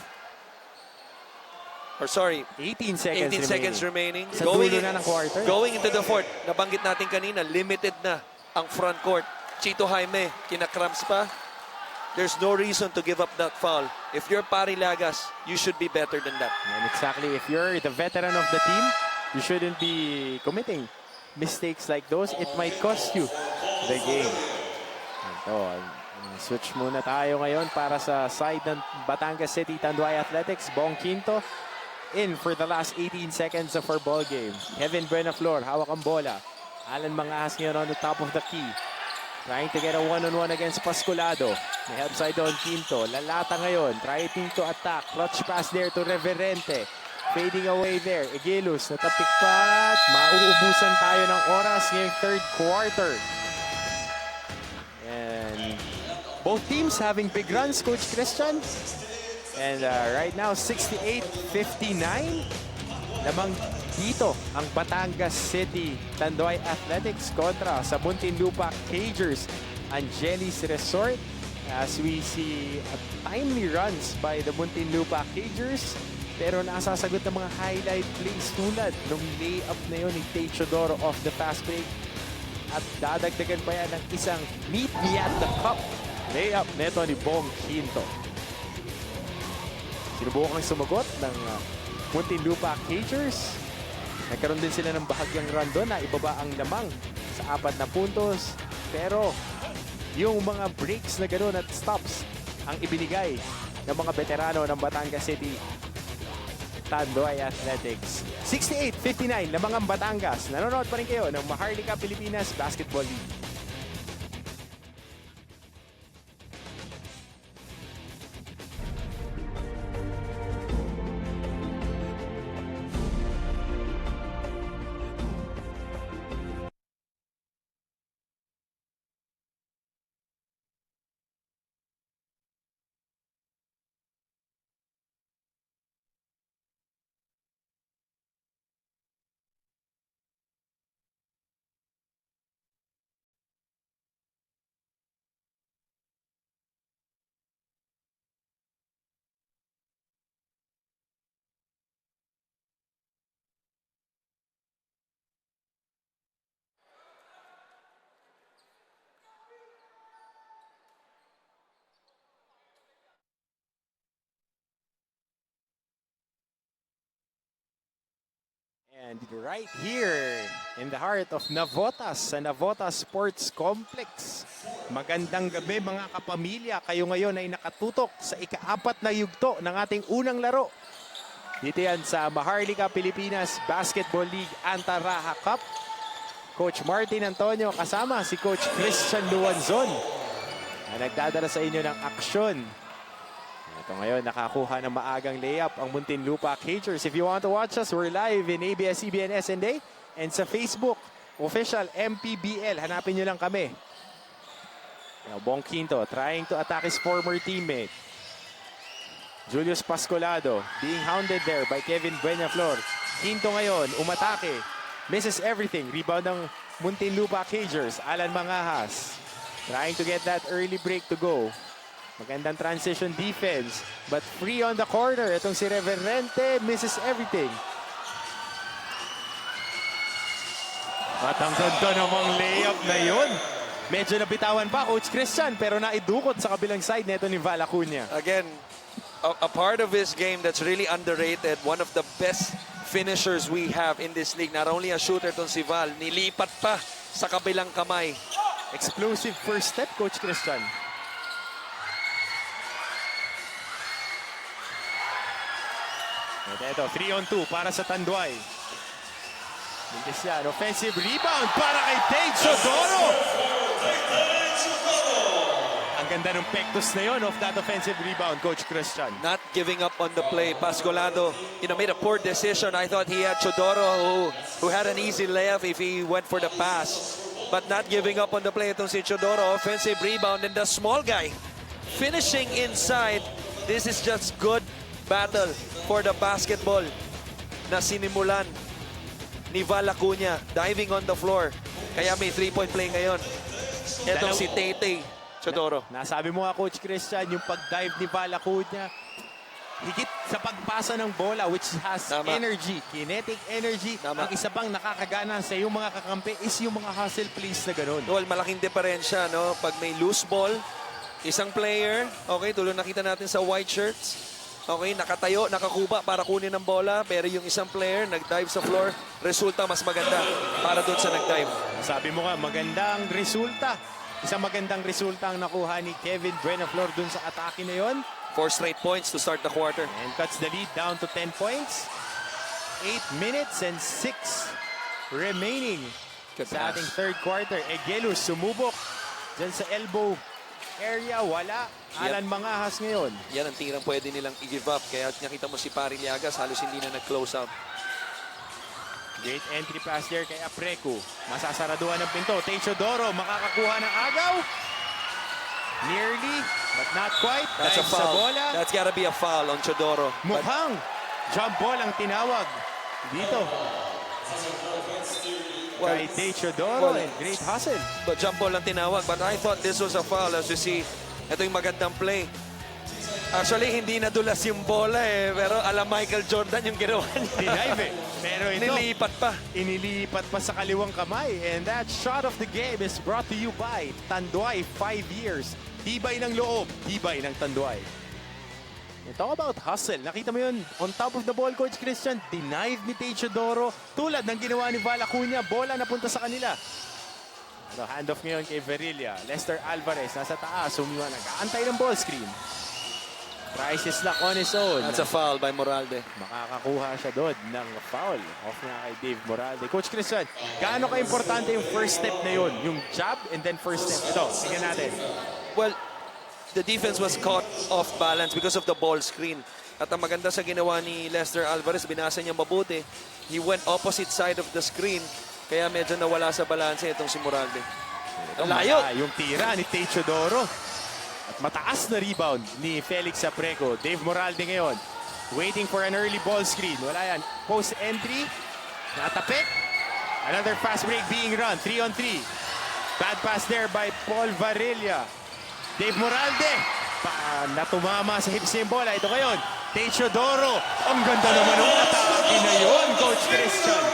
Or sorry, 18 seconds remaining. Sa dulo na ng quarter. Going into the fourth, nabanggit natin kanina, limited na ang front court. Chito Jaime, kinakramps pa. There's no reason to give up that foul. If you're Pari Lagas, you should be better than that. And exactly, if you're the veteran of the team, you shouldn't be committing mistakes like those. It might cost you the game. Ito, Switch muna tayo ngayon para sa side ng Batangas City Tanduay Athletics. Bong Quinto in for the last 18 seconds of our ball game. Kevin Buenaflor, hawak ang bola. Alan Mangas ngayon on the top of the key. Trying to get a one-on-one against Pascolado. May help side on Quinto. Lalata ngayon. Trying to attack. Clutch pass there to Reverente. Fading away there. Angelis natapik pa. Mauubusan tayo ng oras ngayong third quarter. And both teams having big runs, Coach Christian. And right now, 68-59. Lamang dito ang Batangas City Tanduay Athletics kontra sa Muntinlupa Cagers Angelis Resort. As we see timely runs by the Muntinlupa Cagers. Pero nasasagot ng mga highlight plays tulad nung layup na yun ni Tate Chodoro off the fast break. At dadagdagan pa yan ng isang meet me at the cup layup neto ni Bong Quinto. Sinubukan sumagot ng Muntinlupa Cagers. Nagkaroon din sila ng bahagyang run doon na ibaba ang lamang sa 4 na puntos. Pero yung mga breaks na gano'n at stops ang ibinigay ng mga veterano ng Batangas City Tanduay Athletics. 68-59 lamang ang Batangas. Nanonood pa rin kayo ng Maharlika Pilipinas Basketball League. And right here in the heart of Navotas, sa Navotas Sports Complex. Magandang gabi mga kapamilya. Kayo ngayon ay nakatutok sa ika-4 na yugto ng ating unang laro. Dito yan sa Maharlika Pilipinas Basketball League Anta-Rajah Cup. Coach Martin Antonio kasama si Coach Christian Luanzon na nagdadala sa inyo ng aksyon. Ito ngayon, nakakuha ng maagang layup ang Muntinlupa Cagers. If you want to watch us, we're live in ABS-CBN SNA and sa Facebook, official MPBL. Hanapin nyo lang kami. Now, Bong Quinto trying to attack his former teammate. Julius Pascolado being hounded there by Kevin Buenaflor. Quinto ngayon, umatake. Misses everything. Rebound ng Muntinlupa Cagers. Alan Mangas trying to get that early break to go. Magandang transition defense, but free on the corner. Itong si Reverente misses everything. At ang ganda namang layup na yun. Medyo nabitawan pa, Coach Christian, pero naidukot sa kabilang side neto ni Val Acuña. Again, a part of his game that's really underrated. One of the best finishers we have in this league. Not only a shooter itong si Val, nilipat pa sa kabilang kamay. Explosive first step, Coach Christian. At ito, 3-on-2 para sa Tanduay. Mintis yan, offensive rebound para kay Tate Chodoro. Ang ganda ng pectus na yun of that offensive rebound, Coach Christian. Not giving up on the play. Pascolado, made a poor decision. I thought he had Chodoro who had an easy layup if he went for the pass. But not giving up on the play. Itong si Chodoro, offensive rebound. And the small guy finishing inside. This is just good battle for the basketball na sinimulan ni Val Acuña, diving on the floor. Kaya may 3-point play ngayon. Itong si Tate Chodoro. Nasabi mo nga, Coach Christian, yung pag-dive ni Val Acuña, higit sa pagpasa ng bola, which has energy, kinetic energy. Ang isa pang nakakagana sa iyong mga kakampi is yung mga hustle plays na gano'n. Well, malaking diferensya, no? Pag may loose ball, isang player, okay, tulad nakita natin sa white shirts, okay, nakatayo, nakakuba para kunin ang bola, pero yung isang player nag-dive sa floor, resulta mas maganda para doon sa nag-dive. Sabi mo nga, magandang resulta Isang magandang resulta ang nakuha ni Kevin Buenaflor dun sa atake na yon. 4 straight points to start the quarter. And cuts the lead down to 10 points. 8 minutes and 6 remaining Good sa pass. ating third quarter. Angelis sumubok dyan sa elbow area. Wala. Alan Mangahas ngayon. Yan ang tirang pwede nilang i-give up. Kaya nakita mo si Pariliagas, halos hindi na nag-close out. Great entry pass there kay Apreku. Masasaraduhan ng pinto. Techodoro makakakuha ng agaw. Nearly, but not quite. That's a Dahil sa foul. bola. That's gotta be a foul on Chodoro. But Mukhang jump ball ang tinawag dito kay Techodoro. And great hustle. But jump ball ang tinawag. But I thought this was a foul. As you see, ito yung magandang play. Actually, hindi nadulas yung bola eh. Pero alam Michael Jordan yung ginawa niya. Dinive eh. Pero ito, Nilipat pa. inilipat pa sa kaliwang kamay. And that shot of the game is brought to you by Tanduay, 5 years. Tibay ng loob, tibay ng Tanduay. And talk about hustle. Nakita mo yun, on top of the ball, Coach Christian, denied ni Techodoro. Tulad ng ginawa ni Val Acuña, bola napunta sa kanila. Ano, handoff ngayon kay Verilla. Lester Alvarez, nasa taas, sumiwa, nag-aantay ng ball screen. Price is lock on his own. That's a foul by Moralde. Makakakuha siya doon ng foul. Off nga kay Dave Moralde. Coach Christian, gaano ka-importante yung first step na yun? Yung jab and then first step. Ito, tingnan natin. Well, the defense was caught off balance because of the ball screen. At ang maganda sa ginawa ni Lester Alvarez, binasa niya mabuti. He went opposite side of the screen. Kaya medyo nawala sa balanse itong si Moralde. Ang layo! Yung tira ni Techodoro. At mataas na rebound ni Felix Apreco. Dave Moralde ngayon. Waiting for an early ball screen. Wala yan. Post entry. Natapit. Another fast break being run. 3-on-3. Bad pass there by Paul Varela. Dave Moralde. Natumama sa hips niya yung bola. Ito ngayon. Techodoro. Ang ganda naman ng atake na yun, Coach Christian.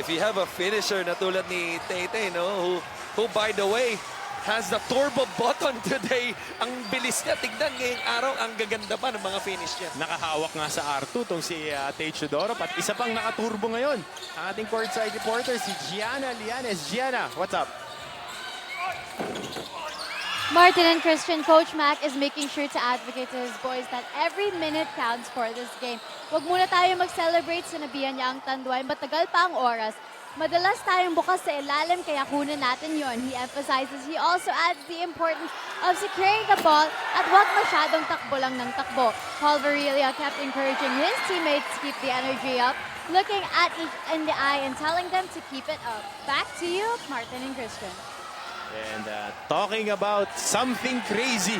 If you have a finisher na tulad ni Tete, no, who by the way, has the turbo button today. Ang bilis niya. Tignan ngayong araw, ang gaganda pa ng mga finish niya. Nakahawak nga sa R2 tong si Techodoro. At isa pang nakaturbo ngayon. Ang ating courtside reporter, si Gianna Lianes. Gianna, what's up? Martin and Christian, Coach Mac is making sure to advocate to his boys that every minute counts for this game. Huwag muna tayo mag-celebrate, sinabihan niya ang Tanduay. Matagal pa ang oras. Madalas tayong bukas sa ilalim, kaya kunin natin yon. He emphasizes, he also adds the importance of securing the ball at huwag masyadong takbo lang ng takbo. Paul Varela kept encouraging his teammates to keep the energy up, looking at each in the eye and telling them to keep it up. Back to you, Martin and Christian. And talking about something crazy.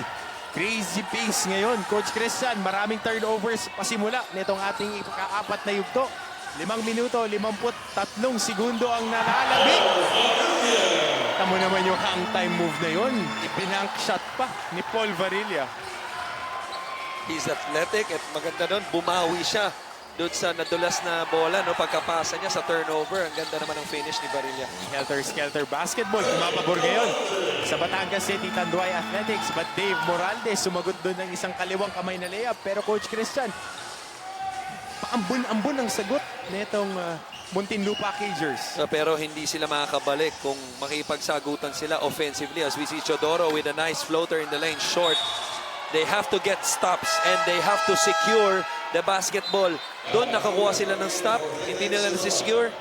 Crazy pace ngayon. Coach Christian, maraming turnovers pasimula nitong ating ika-apat na yugto. 5 minuto, 53 segundo ang nalalabing. Tamo naman yung hang time move na yun. Ibinank shot pa ni Paul Varela. He's athletic at maganda doon. Bumawi siya doon sa nadulas na bola, no, pagkapasa niya sa turnover. Ang ganda naman ng finish ni Barilla. Helter-skelter basketball. Kumapabor ngayon sa Batangas City Tanduay Athletics. But Dave Moralde sumagot doon ng isang kaliwang kamay na layup. Pero Coach Christian, paambun-ambun ang sagot nitong Muntinlupa Cagers. Pero hindi sila makakabalik kung makipagsagutan sila offensively. As we see Chodoro with a nice floater in the lane, short. They have to get stops and they have to secure the basketball. Doon nakakuha sila ng stop, hindi nila na-secure.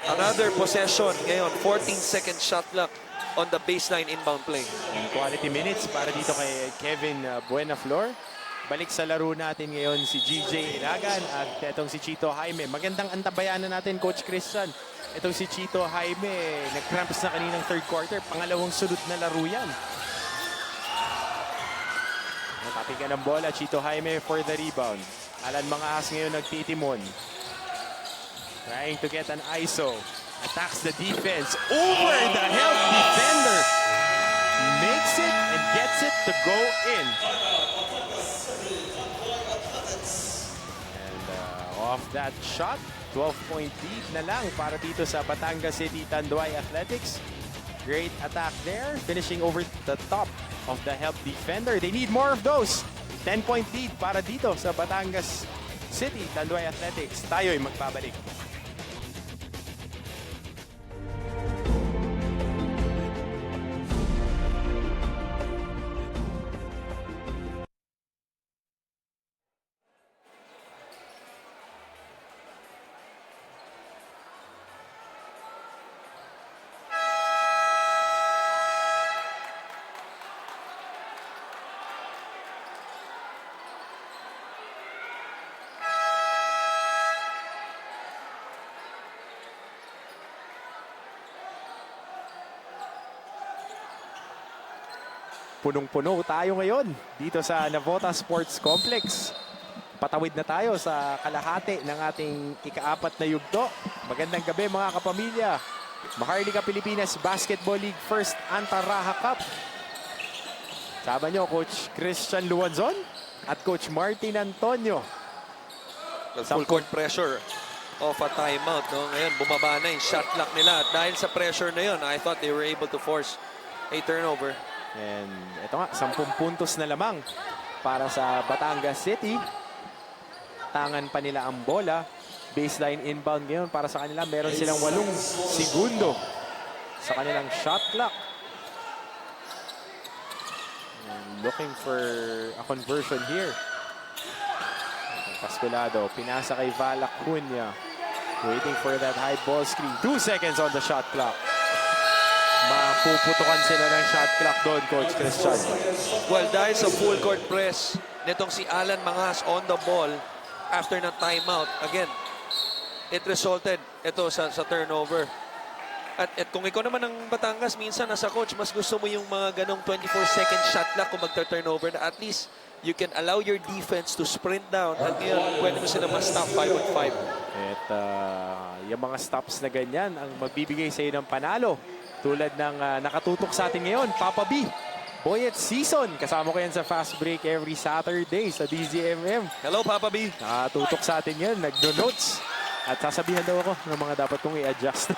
Another possession ngayon, 14-second shot clock on the baseline inbound play. Quality minutes para dito kay Kevin Buenaflor. Balik sa laro natin ngayon si GJ Ilagan at itong si Chito Jaime. Magandang antabayanan natin, Coach Christian. Itong si Chito Jaime, nag-cramps na kaninang third quarter. Pangalawang sunod na laro yan. Natapigan ng bola, Chito Jaime for the rebound. Alan Mangahas ngayon nagtitimon. Trying to get an ISO. Attacks the defense. Over the help defender. Makes it and gets it to go in. And off that shot, 12-point lead na lang para dito sa Batangas City Tanduay Athletics. Great attack there, finishing over the top of the help defender. They need more of those. 10-point lead para dito sa Batangas City Tanduay Athletics. Tayo'y magbabalik. punong-puno tayo ngayon dito sa Navotas Sports Complex. Patawid na tayo sa kalahati ng ating ika-4 na yugto. Magandang gabi mga kapamilya. Maharlika Pilipinas Basketball League First Anta-Rajah Cup. Sama nyo, Coach Christian Luanzon at Coach Martin Antonio. Full court pressure of a timeout. No? Ngayon, bumaba na yung shot clock nila. At dahil sa pressure na yun, I thought they were able to force a turnover. And ito nga, 10 puntos na lamang para sa Batangas City. Tangan pa nila ang bola. Baseline inbound ngayon para sa kanila. Meron silang 8 segundo sa kanilang shot clock. And looking for a conversion here. Pasculado, pinasa kay Val Acuña. Waiting for that high ball screen. 2 seconds on the shot clock. Mapuputukan sila ng shot clock doon, Coach Christian. Well, dahil sa full court press, nitong si Alan Mangas on the ball after ng timeout, again, it resulted ito sa turnover. At kung ikaw naman ng Batangas, minsan nasa coach, mas gusto mo yung mga ganong 24-second shot clock kung magta-turnover na at least you can allow your defense to sprint down at ngayon, pwede mo sila ma-stop 5-on-5. At yung mga stops na ganyan ang magbibigay sa iyo ng panalo. Tulad ng nakatutok sa atin ngayon, Papa B. Boyet Season. Kasama ko yan sa Fast Break every Saturday sa DZMM. Hello, Papa B. Nakatutok sa atin yan, nagno-notes. At sasabihan daw ako ng mga dapat kong i-adjust.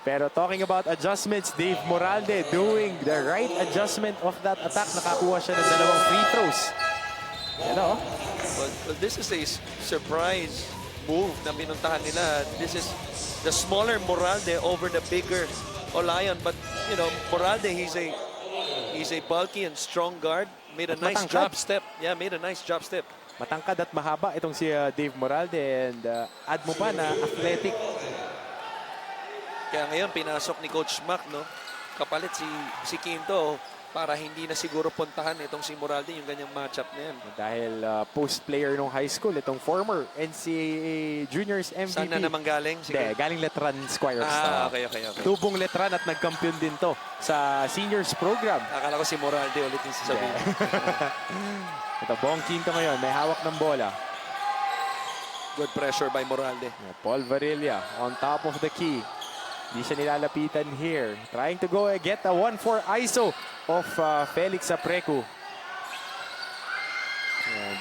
Pero talking about adjustments, Dave Moralde doing the right adjustment of that attack. Nakakuha siya ng 2 free throws. Hello. Well, this is a surprise move na pinuntahan nila. This is the smaller Moralde over the bigger Olayon. But, you know, Moralde, he's a bulky and strong guard. Made a At nice matangkad. drop step. Yeah, made a nice drop step. Matangkad at mahaba itong si Dave Moralde. And add mo pa na athletic. Kaya ngayon, pinasok ni Coach Mac, no? Kapalit si Quinto para hindi na siguro puntahan itong si Moralde yung ganyang matchup na yan. Dahil post player nung high school, itong former NCAA Juniors MVP. Saan na naman galing? Hindi, galing Letran Squires. Okay. Tubong Letran at nagkampiyon din to sa seniors program. Akala ko si Moralde ulit yung sasabihin. Ito, Bong Quinto ngayon, may hawak ng bola. Good pressure by Moralde. Paul Varilla on top of the key. Di siya nilalapitan here. Trying to go get a 1-4 ISO of Felix Aprecu. And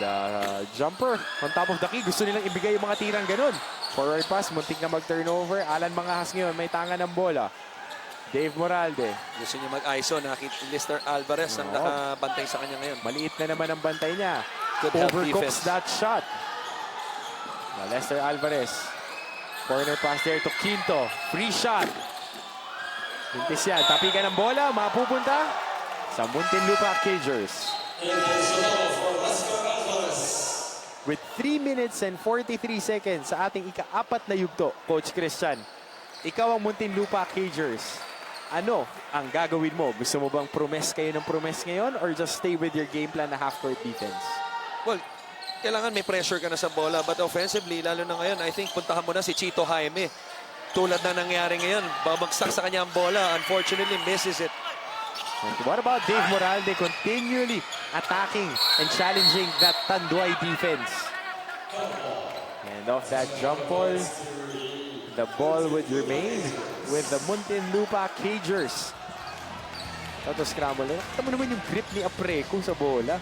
jumper on top of the key. Gusto nilang ibigay yung mga tirang ganun. Forward pass, muntik na mag-turnover. Alan Mangas ngayon, may tangan ng bola. Dave Moralde. Gusto niya mag-ISO. Nakita Lister Alvarez ang nakabantay sa kanya ngayon. Maliit na naman ang bantay niya. Good help Overcooks defense. that shot. Lester Alvarez. Corner pass there to Quinto. Free shot. Mintis yan. Tapigan ng bola. Mapupunta sa Muntinlupa Cagers. With 3 minutes and 43 seconds sa ating ika-4 na yugto, Coach Christian, ikaw ang Muntinlupa Cagers. Ano ang gagawin mo? Gusto mo bang promes kayo ng promes ngayon or just stay with your game plan na half-court defense? Well, kailangan may pressure ka na sa bola. But offensively, lalo na ngayon, I think puntahan mo na si Chito Jaime. Tulad na nangyari ngayon, babagsak sa kanya ang bola. Unfortunately, misses it. And what about Dave Moralde continually attacking and challenging that Tanduay defense? And off that jump ball, the ball would remain with the Muntinlupa Cagers. Toto scramble. Kita mo naman yung grip ni Aprecu sa bola.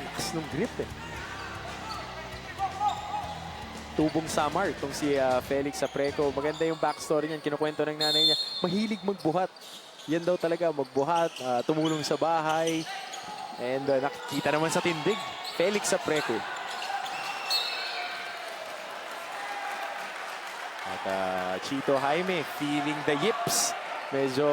Lakas ng grip eh. Tubong Samar, itong si Felix Aprecu. Maganda yung backstory niyan. Kinukwento ng nanay niya. Mahilig magbuhat. Yan daw talaga, magbuhat, tumulong sa bahay. And nakikita naman sa tindig, Felix Aprecu. At Chito Jaime feeling the yips. Medyo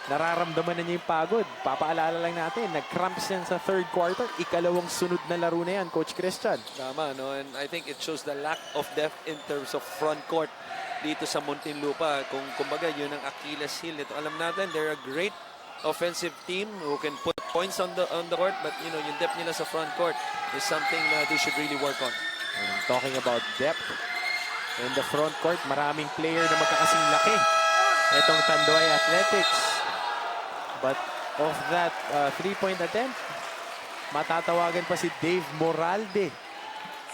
nararamdaman na niya yung pagod. Papaalala lang natin, nag-cramps yan sa third quarter. Ikalawang sunod na laro na yan, Coach Christian. Tama, no? And I think it shows the lack of depth in terms of front court dito sa Muntinlupa. Kumbaga, yun ang Achilles heel. Ito, alam natin, they're a great offensive team who can put points on the court. But, you know, yung depth nila sa front court is something that they should really work on. And talking about depth, in the front court, maraming player na magkakasing laki. Itong Tanduay Athletics. But of that three-point attempt, matatawagan pa si Dave Moralde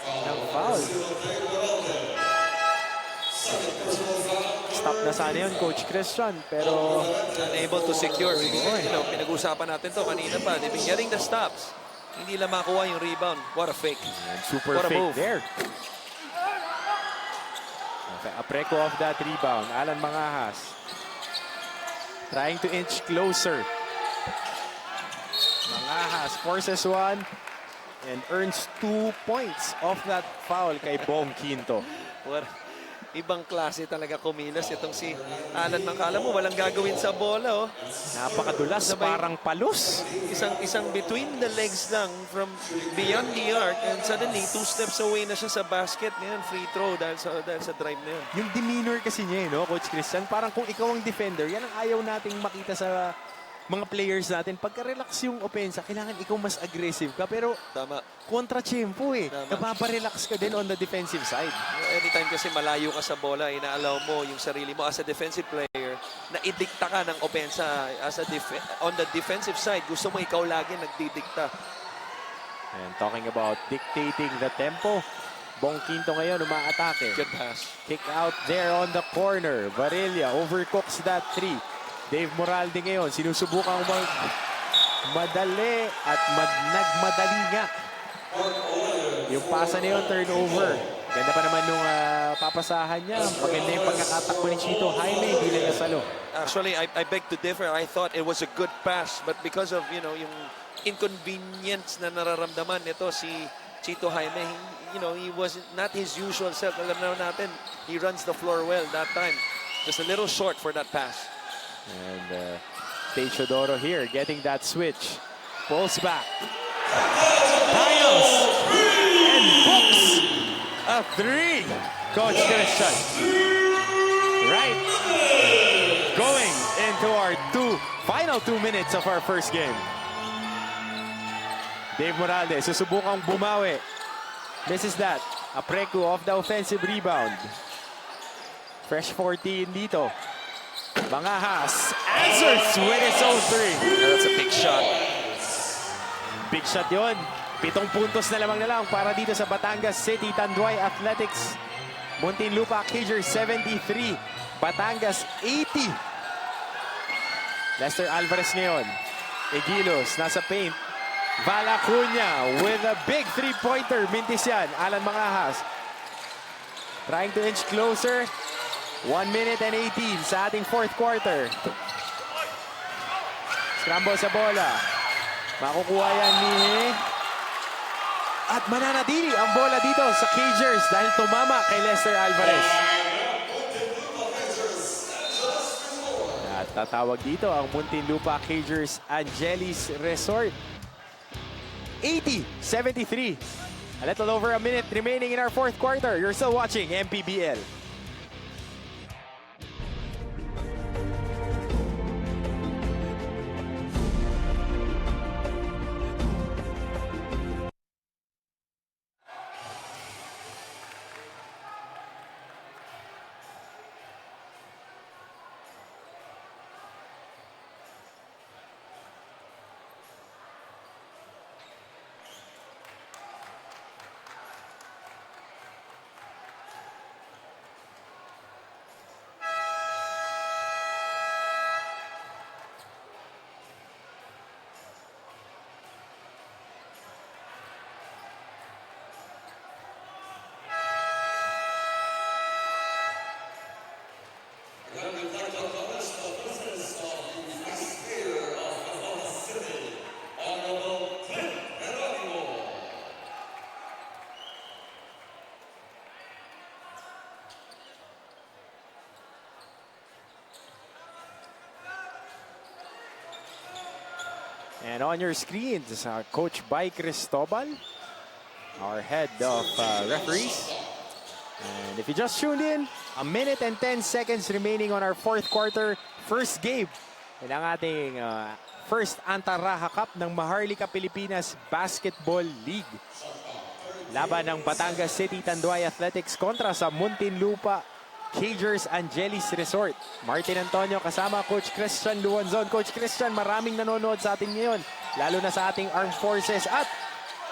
ng foul. Stop na sana yun, Coach Christian, pero Unable to secure. Pinag-usapan natin to kanina pa. They've been getting the stops. Hindi lang makuha yung rebound. What a fake. super What a fake move. there. Okay, Apreco off that rebound. Alan Mangahas trying to inch closer. Mangahas forces one and earns 2 points off that foul kay Bong Quinto. What? Ibang klase talaga kumilos itong si Alan Mangkala mo. Walang gagawin sa bola, oh. Napakadulas, parang palus. Isang between the legs lang from beyond the arc and suddenly 2 steps away na siya sa basket. Ngayon, free throw dahil sa drive na yun. Yung demeanor kasi niya, no, Coach Christian, parang kung ikaw ang defender, yan ang ayaw nating makita sa mga players natin. Pagka-relax yung opensa, kailangan ikaw mas aggressive ka. Pero Tama. kontra-tiyempo eh. Tama. Napaparelax ka din on the defensive side. Anytime kasi malayo ka sa bola, inaalaw mo yung sarili mo as a defensive player na idikta ka ng opensa on the defensive side. Gusto mo ikaw lagi nagdidikta. And talking about dictating the tempo, Bong Quinto ngayon umaatake. Good pass. Kick out there on the corner. Varela overcooks that three. Dave Moralde ngayon, sinusubukang madali at nagmadali nga. Yung pasa na yun, turnover. Ganda pa naman nung papasahan niya. Maganda yung pagkakatakbo ni Chito Jaime, hindi lang nasalo. Actually, I beg to differ. I thought it was a good pass, but because of, yung inconvenience na nararamdaman nito si Chito Jaime, he was not his usual self. Alam na natin, he runs the floor well that time. Just a little short for that pass. And Techodoro here, getting that switch. Pulls back. Tiles! And books a three. Coach Christian. Right. Going into our final 2 minutes of our first game. Dave Morales, susubukang bumawi. Misses that. Apreco off the offensive rebound. Fresh 14 dito. Mangahas answers with his own three. That's a big shot. Big shot yun. 7 puntos na lang para dito sa Batangas City Tanduay Athletics. Muntinlupa Cagers 73. Batangas 80. Lester Alvarez ngayon. Egilos nasa paint. Valacuña with a big three-pointer. Mintis yan. Alan Mangahas trying to inch closer. 1 minute and 18 sa ating fourth quarter. Scramble sa bola. Makukuha yan ni... At mananatili ang bola dito sa Cagers dahil tumama kay Lester Alvarez. At tatawag dito ang Muntinlupa Cagers Angelis Resort. 80-73. A little over a minute remaining in our fourth quarter. You're still watching MPBL. And on your screens, Coach Bay Cristobal, our head of referees. And if you just tuned in, 1 minute and 10 seconds remaining on our fourth quarter, first game in ang ating first Anta-Rajah Cup ng Maharlika Pilipinas Basketball League. Laban ng Batangas City Tanduay Athletics kontra sa Muntinlupa Cagers Angelis Resort. Martin Antonio kasama Coach Christian Luanzon. Coach Christian, maraming nanonood sa atin ngayon, lalo na sa ating armed forces. At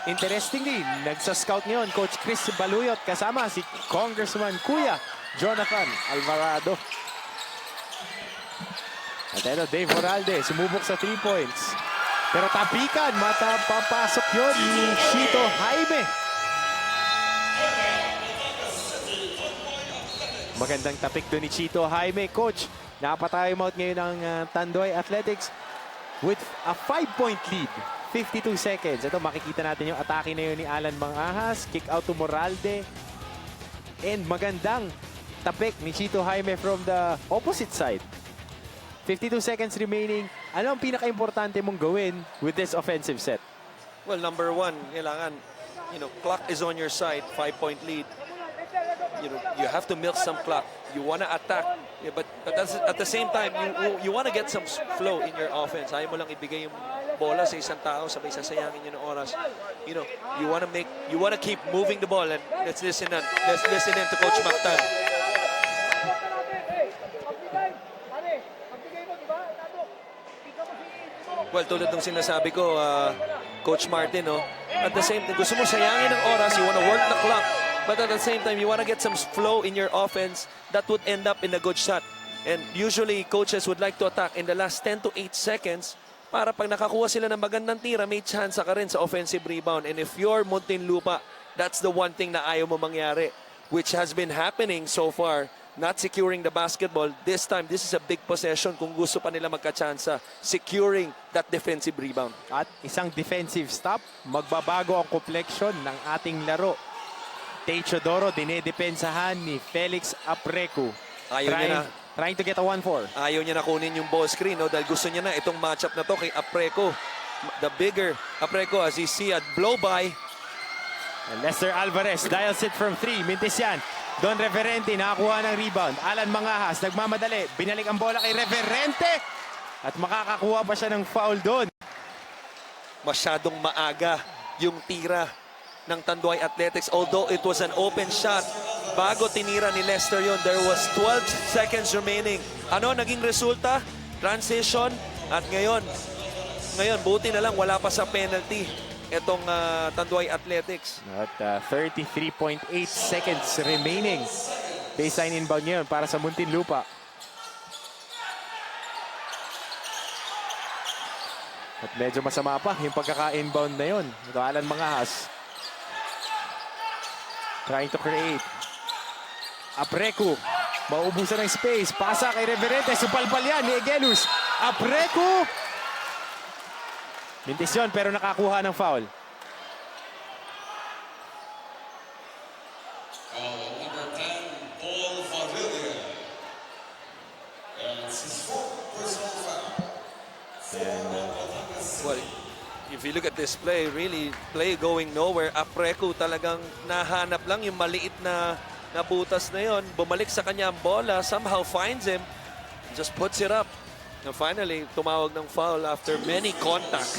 interestingly, nagsa-scout ngayon Coach Chris Baluyot kasama si Congressman Kuya Jonathan Alvarado. At ito, Dave Moralde, sumubok sa 3 points. Pero tapikan, matapapasok yun ni Chito Jaime. Magandang tapik doon ni Chito Jaime. Coach, napatime out ngayon ng Tanduay Athletics with a 5-point lead. 52 seconds. Ito, makikita natin yung atake na yun ni Alan Mangahas. Kick out to Moralde. And magandang tapik ni Chito Jaime from the opposite side. 52 seconds remaining. Ano ang pinaka-importante mong gawin with this offensive set? Well, number one, kailangan, clock is on your side, 5-point lead. You have to milk some clock. You want to attack, but at the same time, you want to get some flow in your offense. Ayaw mo lang ibigay yung bola sa isang tao, sabay sasayangin yun ng oras. You want to keep moving the ball, and let's listen in to Coach Mactan. Well, tulad ng sinasabi ko, Coach Martin, at the same time, gusto mo sayangin ng oras, you want to work the clock, but at the same time, you want to get some flow in your offense that would end up in a good shot. And usually, coaches would like to attack in the last 10 to 8 seconds para pag nakakuha sila ng magandang tira, may chance ka rin sa offensive rebound. And if you're Muntinlupa, that's the one thing na ayaw mo mangyari, which has been happening so far. Not securing the basketball. This time, this is a big possession kung gusto pa nila magkachansa. Securing that defensive rebound. At isang defensive stop, magbabago ang complexion ng ating laro. Techodoro, dinedepensahan ni Felix Aprecu. Trying to get a 1-4. Ayaw niya na kunin yung ball screen, dahil gusto niya na itong matchup na to kay Aprecu. The bigger Aprecu, as you see, at blow by. And Lester Alvarez dials it from 3. Mintis yan. Don Reverente nakakuha ng rebound. Alan Mangahas nagmamadali. Binalik ang bola kay Reverente. At makakakuha pa siya ng foul doon. Masyadong maaga yung tira ng Tanduay Athletics. Although it was an open shot, bago tinira ni Lester yon, there was 12 seconds remaining. Ano naging resulta? Transition. At ngayon, buti na lang wala pa sa penalty itong Tanduay Athletics. At 33.8 seconds remaining. Baseline inbound ngayon para sa Muntinlupa. At medyo masama pa yung pagkaka-inbound na yun. Ito Alan Mangahas. Trying to create. Aprecu. Maubusan ng space. Pasa kay Reverente. Supalpal yan ni Angelis. Aprecu. Mintis yun, pero nakakuha ng foul. Number 10, Paul Favilla. And it's his fourth personal foul. Well, if you look at this play, really play going nowhere. Aprecu talagang nahanap lang yung maliit na butas na yon. Bumalik sa kanya ang bola, somehow finds him, just puts it up. And finally, tumawag ng foul after many contact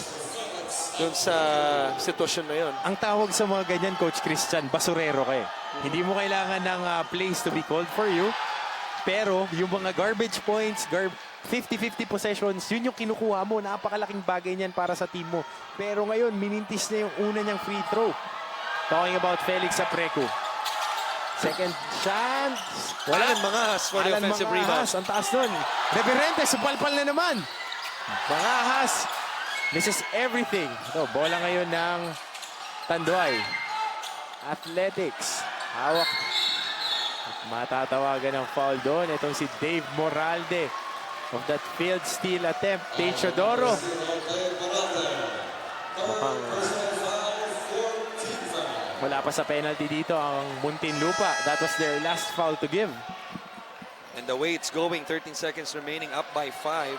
dun sa sitwasyon na yon. Ang tawag sa mga ganyan, Coach Christian, basurero ka eh. Hindi mo kailangan ng plays to be called for you. Pero yung mga garbage points, 50-50 possessions, yun yung kinukuha mo. Napakalaking bagay niyan para sa team mo. Pero ngayon, minintis na yung una niyang free throw. Talking about Felix Aprecu. Second chance. Wala nang Mangahas for the offensive rebound. Ang taas nun. Reverente, supalpal na naman. Mangahas. This is everything. Ito, bola ngayon ng Tanduay Athletics. Hawak. At matatawagan ng foul doon. Itong si Dave Moralde of that field steal attempt. Techodoro. Wala pa sa penalty dito ang Muntinlupa. That was their last foul to give. And the way it's going, 13 seconds remaining, up by 5.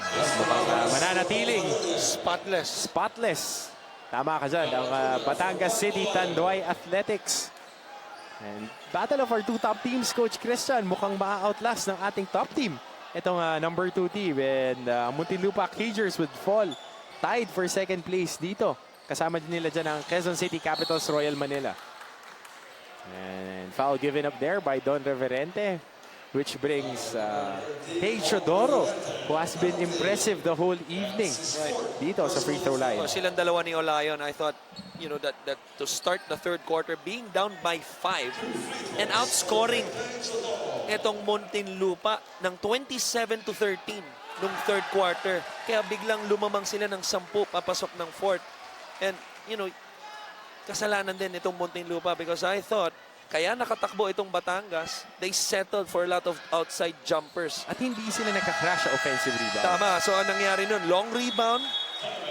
Mananatiling Spotless. spotless. Tama ka dyan. Ang Batangas City Tanduay Athletics. And battle of our two top teams, Coach Christian. Mukhang ma-outlast ng ating top team. Itong number 2 team. And Muntinlupa Cagers would fall. Tied for second place dito. Kasama din nila dyan ang Quezon City Capitals Royal Manila. And foul given up there by Don Reverente. which brings Teodoro, who has been impressive the whole evening dito sa free throw line. So, silang dalawa ni Olayon, I thought, you know, that to start the third quarter, being down by 5 and outscoring itong Muntinlupa ng 27-13 nung third quarter. Kaya biglang lumamang sila ng 10 papasok ng fourth. And, you know, kasalanan din itong Muntinlupa because I thought, kaya nakatakbo itong Batangas, they settled for a lot of outside jumpers. At hindi sila nagka-crash sa offensive rebound. Tama. So, anong nangyari nun? Long rebound,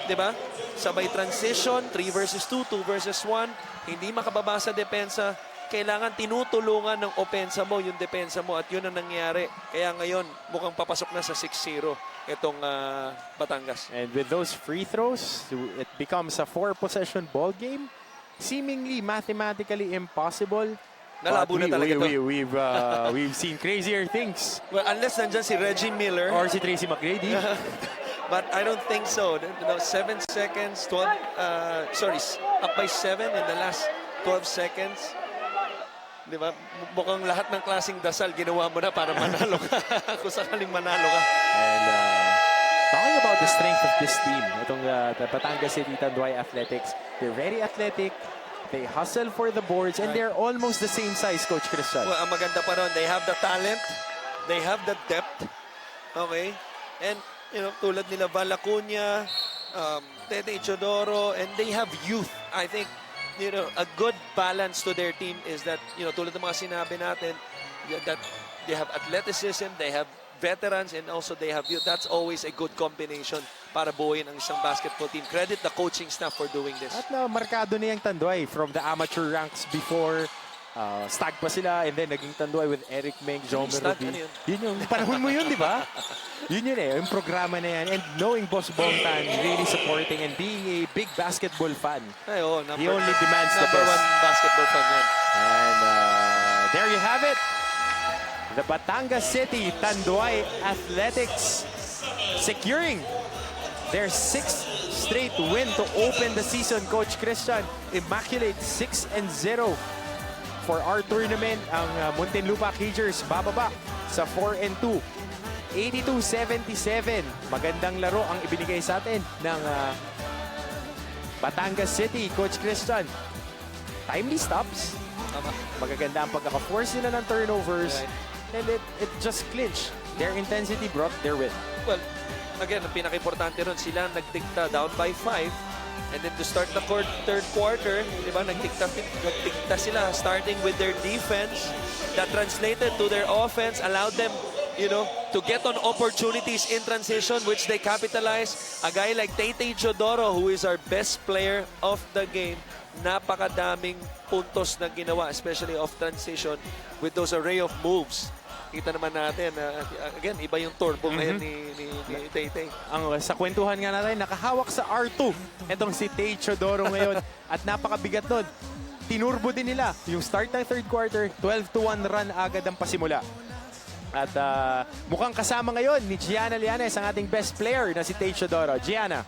di ba? Sabay transition, 3 versus 2, 2 versus 1. Hindi makababa sa depensa. Kailangan tinutulungan ng opensa mo yung depensa mo at yun ang nangyari. Kaya ngayon, mukhang papasok na sa 6-0 itong Batangas. And with those free throws, it becomes a 4-possession ball game. Seemingly mathematically impossible. Nalabo na talaga ito. We've seen crazier things. Well, unless nandyan si Reggie Miller. Or si Tracy McGrady. But I don't think so. 7 seconds, 12, up by 7 in the last 12 seconds. Di ba? Mukhang lahat ng klaseng dasal ginawa mo na para manalo ka. Kung sakaling manalo ka. And talking about the strength of this team, itong the Batangas City Tanduay Athletics, they're very athletic. They hustle for the boards, and they're almost the same size, Coach Christian. Well, ang maganda pa ron, they have the talent, they have the depth, okay? And, you know, tulad nila Valacuña, Tete Teodoro, and they have youth. I think, you know, a good balance to their team is that, you know, tulad ng mga sinabi natin, that they have athleticism, they have veterans, and also they have youth. That's always a good combination para buuin ang isang basketball team. Credit the coaching staff for doing this. At markado na yung Tanduay from the amateur ranks before. Stag pa sila, and then naging Tanduay with Eric Meng, John Stag, Merobi. ano yun? Yun yung panahon mo yun, di ba? Yun yung programa na yan. And knowing Boss Bongtan, really supporting and being a big basketball fan. Ay, oh, He only demands the number best. 1 basketball fan yan. And there you have it. The Batangas City Tanduay Athletics securing their 6th straight win to open the season. Coach Christian, immaculate 6-0 for our tournament. Ang Muntinlupa Cagers bababa sa 4-2. 82-77. Magandang laro ang ibinigay sa atin ng Batangas City. Coach Christian, timely stops. Magaganda ang pagkaka-force nila ng turnovers. Right. And it just clinched. Their intensity brought their win. Well, again, ang pinaka-importante ron, sila nagdikta down by 5. And then to start the third quarter, di ba, nagdikta sila starting with their defense. That translated to their offense, allowed them, you know, to get on opportunities in transition, which they capitalize. A guy like Tete Teodoro, who is our best player of the game, napakadaming puntos na ginawa, especially off transition, with those array of moves. Kita naman natin, again, iba yung turbo ngayon ni Tete. Sa kwentuhan nga natin, nakahawak sa R2. Itong si Teodoro ngayon. At napakabigat nun. Tinurbo din nila yung start ng third quarter, 12-1 run agad ang pasimula. At mukhang kasama ngayon ni Gianna Lianes, ang ating best player na si Teodoro. Gianna.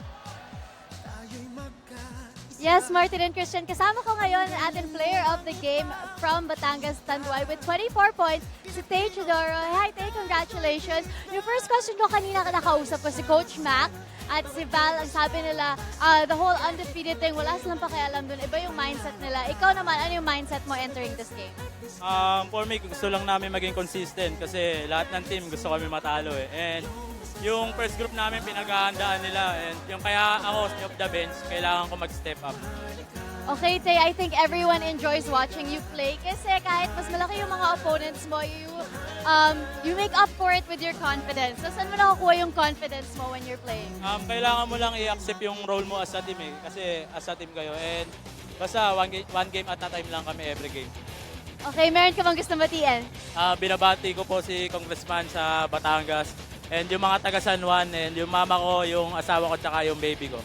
Yes, Martin and Christian, kasama ko ngayon ang ating player of the game from Batangas Tanduay with 24 points, si Teodoro. Hi, Tay, congratulations. Yung first question ko kanina nakausap ko si Coach Mac at si Val. Ang sabi nila, the whole undefeated thing, wala silang pakialam dun. Iba yung mindset nila. Ikaw naman, ano yung mindset mo entering this game? For me, gusto lang namin maging consistent kasi lahat ng team gusto kami matalo eh. And yung first group namin pinaghahandaan nila, and yung kaya ako of the bench, kailangan ko mag-step up. Okay, Tay, I think everyone enjoys watching you play kasi kahit mas malaki yung mga opponents mo, you make up for it with your confidence. So, saan mo nakukuha yung confidence mo when you're playing? Kailangan mo lang i-accept yung role mo as a team eh, kasi as a team kayo. And basta one game at a time lang kami every game. Okay, meron ka bang gusto batiin? Binabati ko po si Congressman sa Batangas, and yung mga taga San Juan, and yung mama ko, yung asawa ko, tsaka yung baby ko.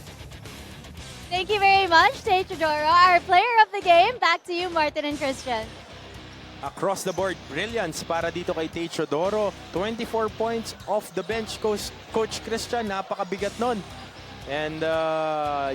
Thank you very much, Teodoro, our player of the game. Back to you, Martin and Christian. Across the board, brilliance para dito kay Teodoro. 24 points off the bench, Coach Christian. Napakabigat nun. And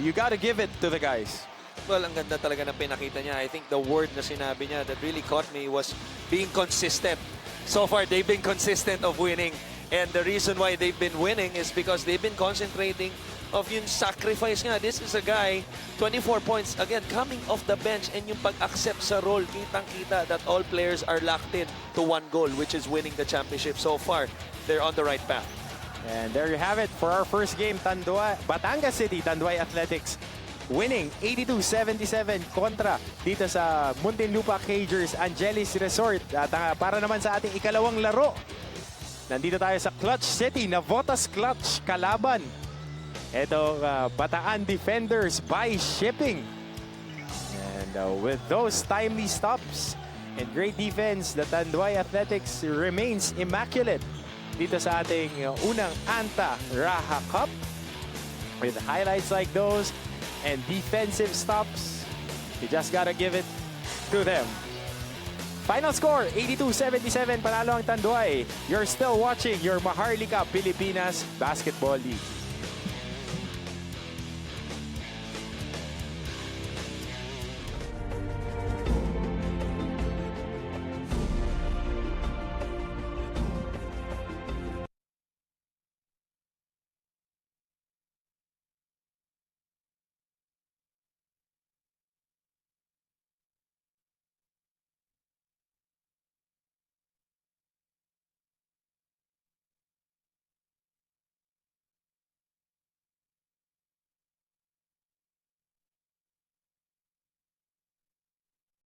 you gotta give it to the guys. Well, ang ganda talaga na pinakita niya. I think the word na sinabi niya that really caught me was being consistent. So far, they've been consistent of winning. And the reason why they've been winning is because they've been concentrating of yung sacrifice nga. This is a guy, 24 points, again, coming off the bench, and yung pag-accept sa role, kitang-kita that all players are locked in to one goal, which is winning the championship. So far, they're on the right path. And there you have it for our first game, Tanduay, Batangas City, Tanduay Athletics winning 82-77 kontra dito sa Muntinlupa Cagers Angelis Resort. At para naman sa ating ikalawang laro, nandito tayo sa Clutch City, Navotas Clutch kalaban. Ito, Bataan Defenders by Shipping. And with those timely stops and great defense, the Tanduay Athletics remains immaculate dito sa ating unang Anta-Rajah Cup. With highlights like those and defensive stops, you just gotta give it to them. Final score, 82-77, panalo ang Tanduay. You're still watching your Maharlika Pilipinas Basketball League.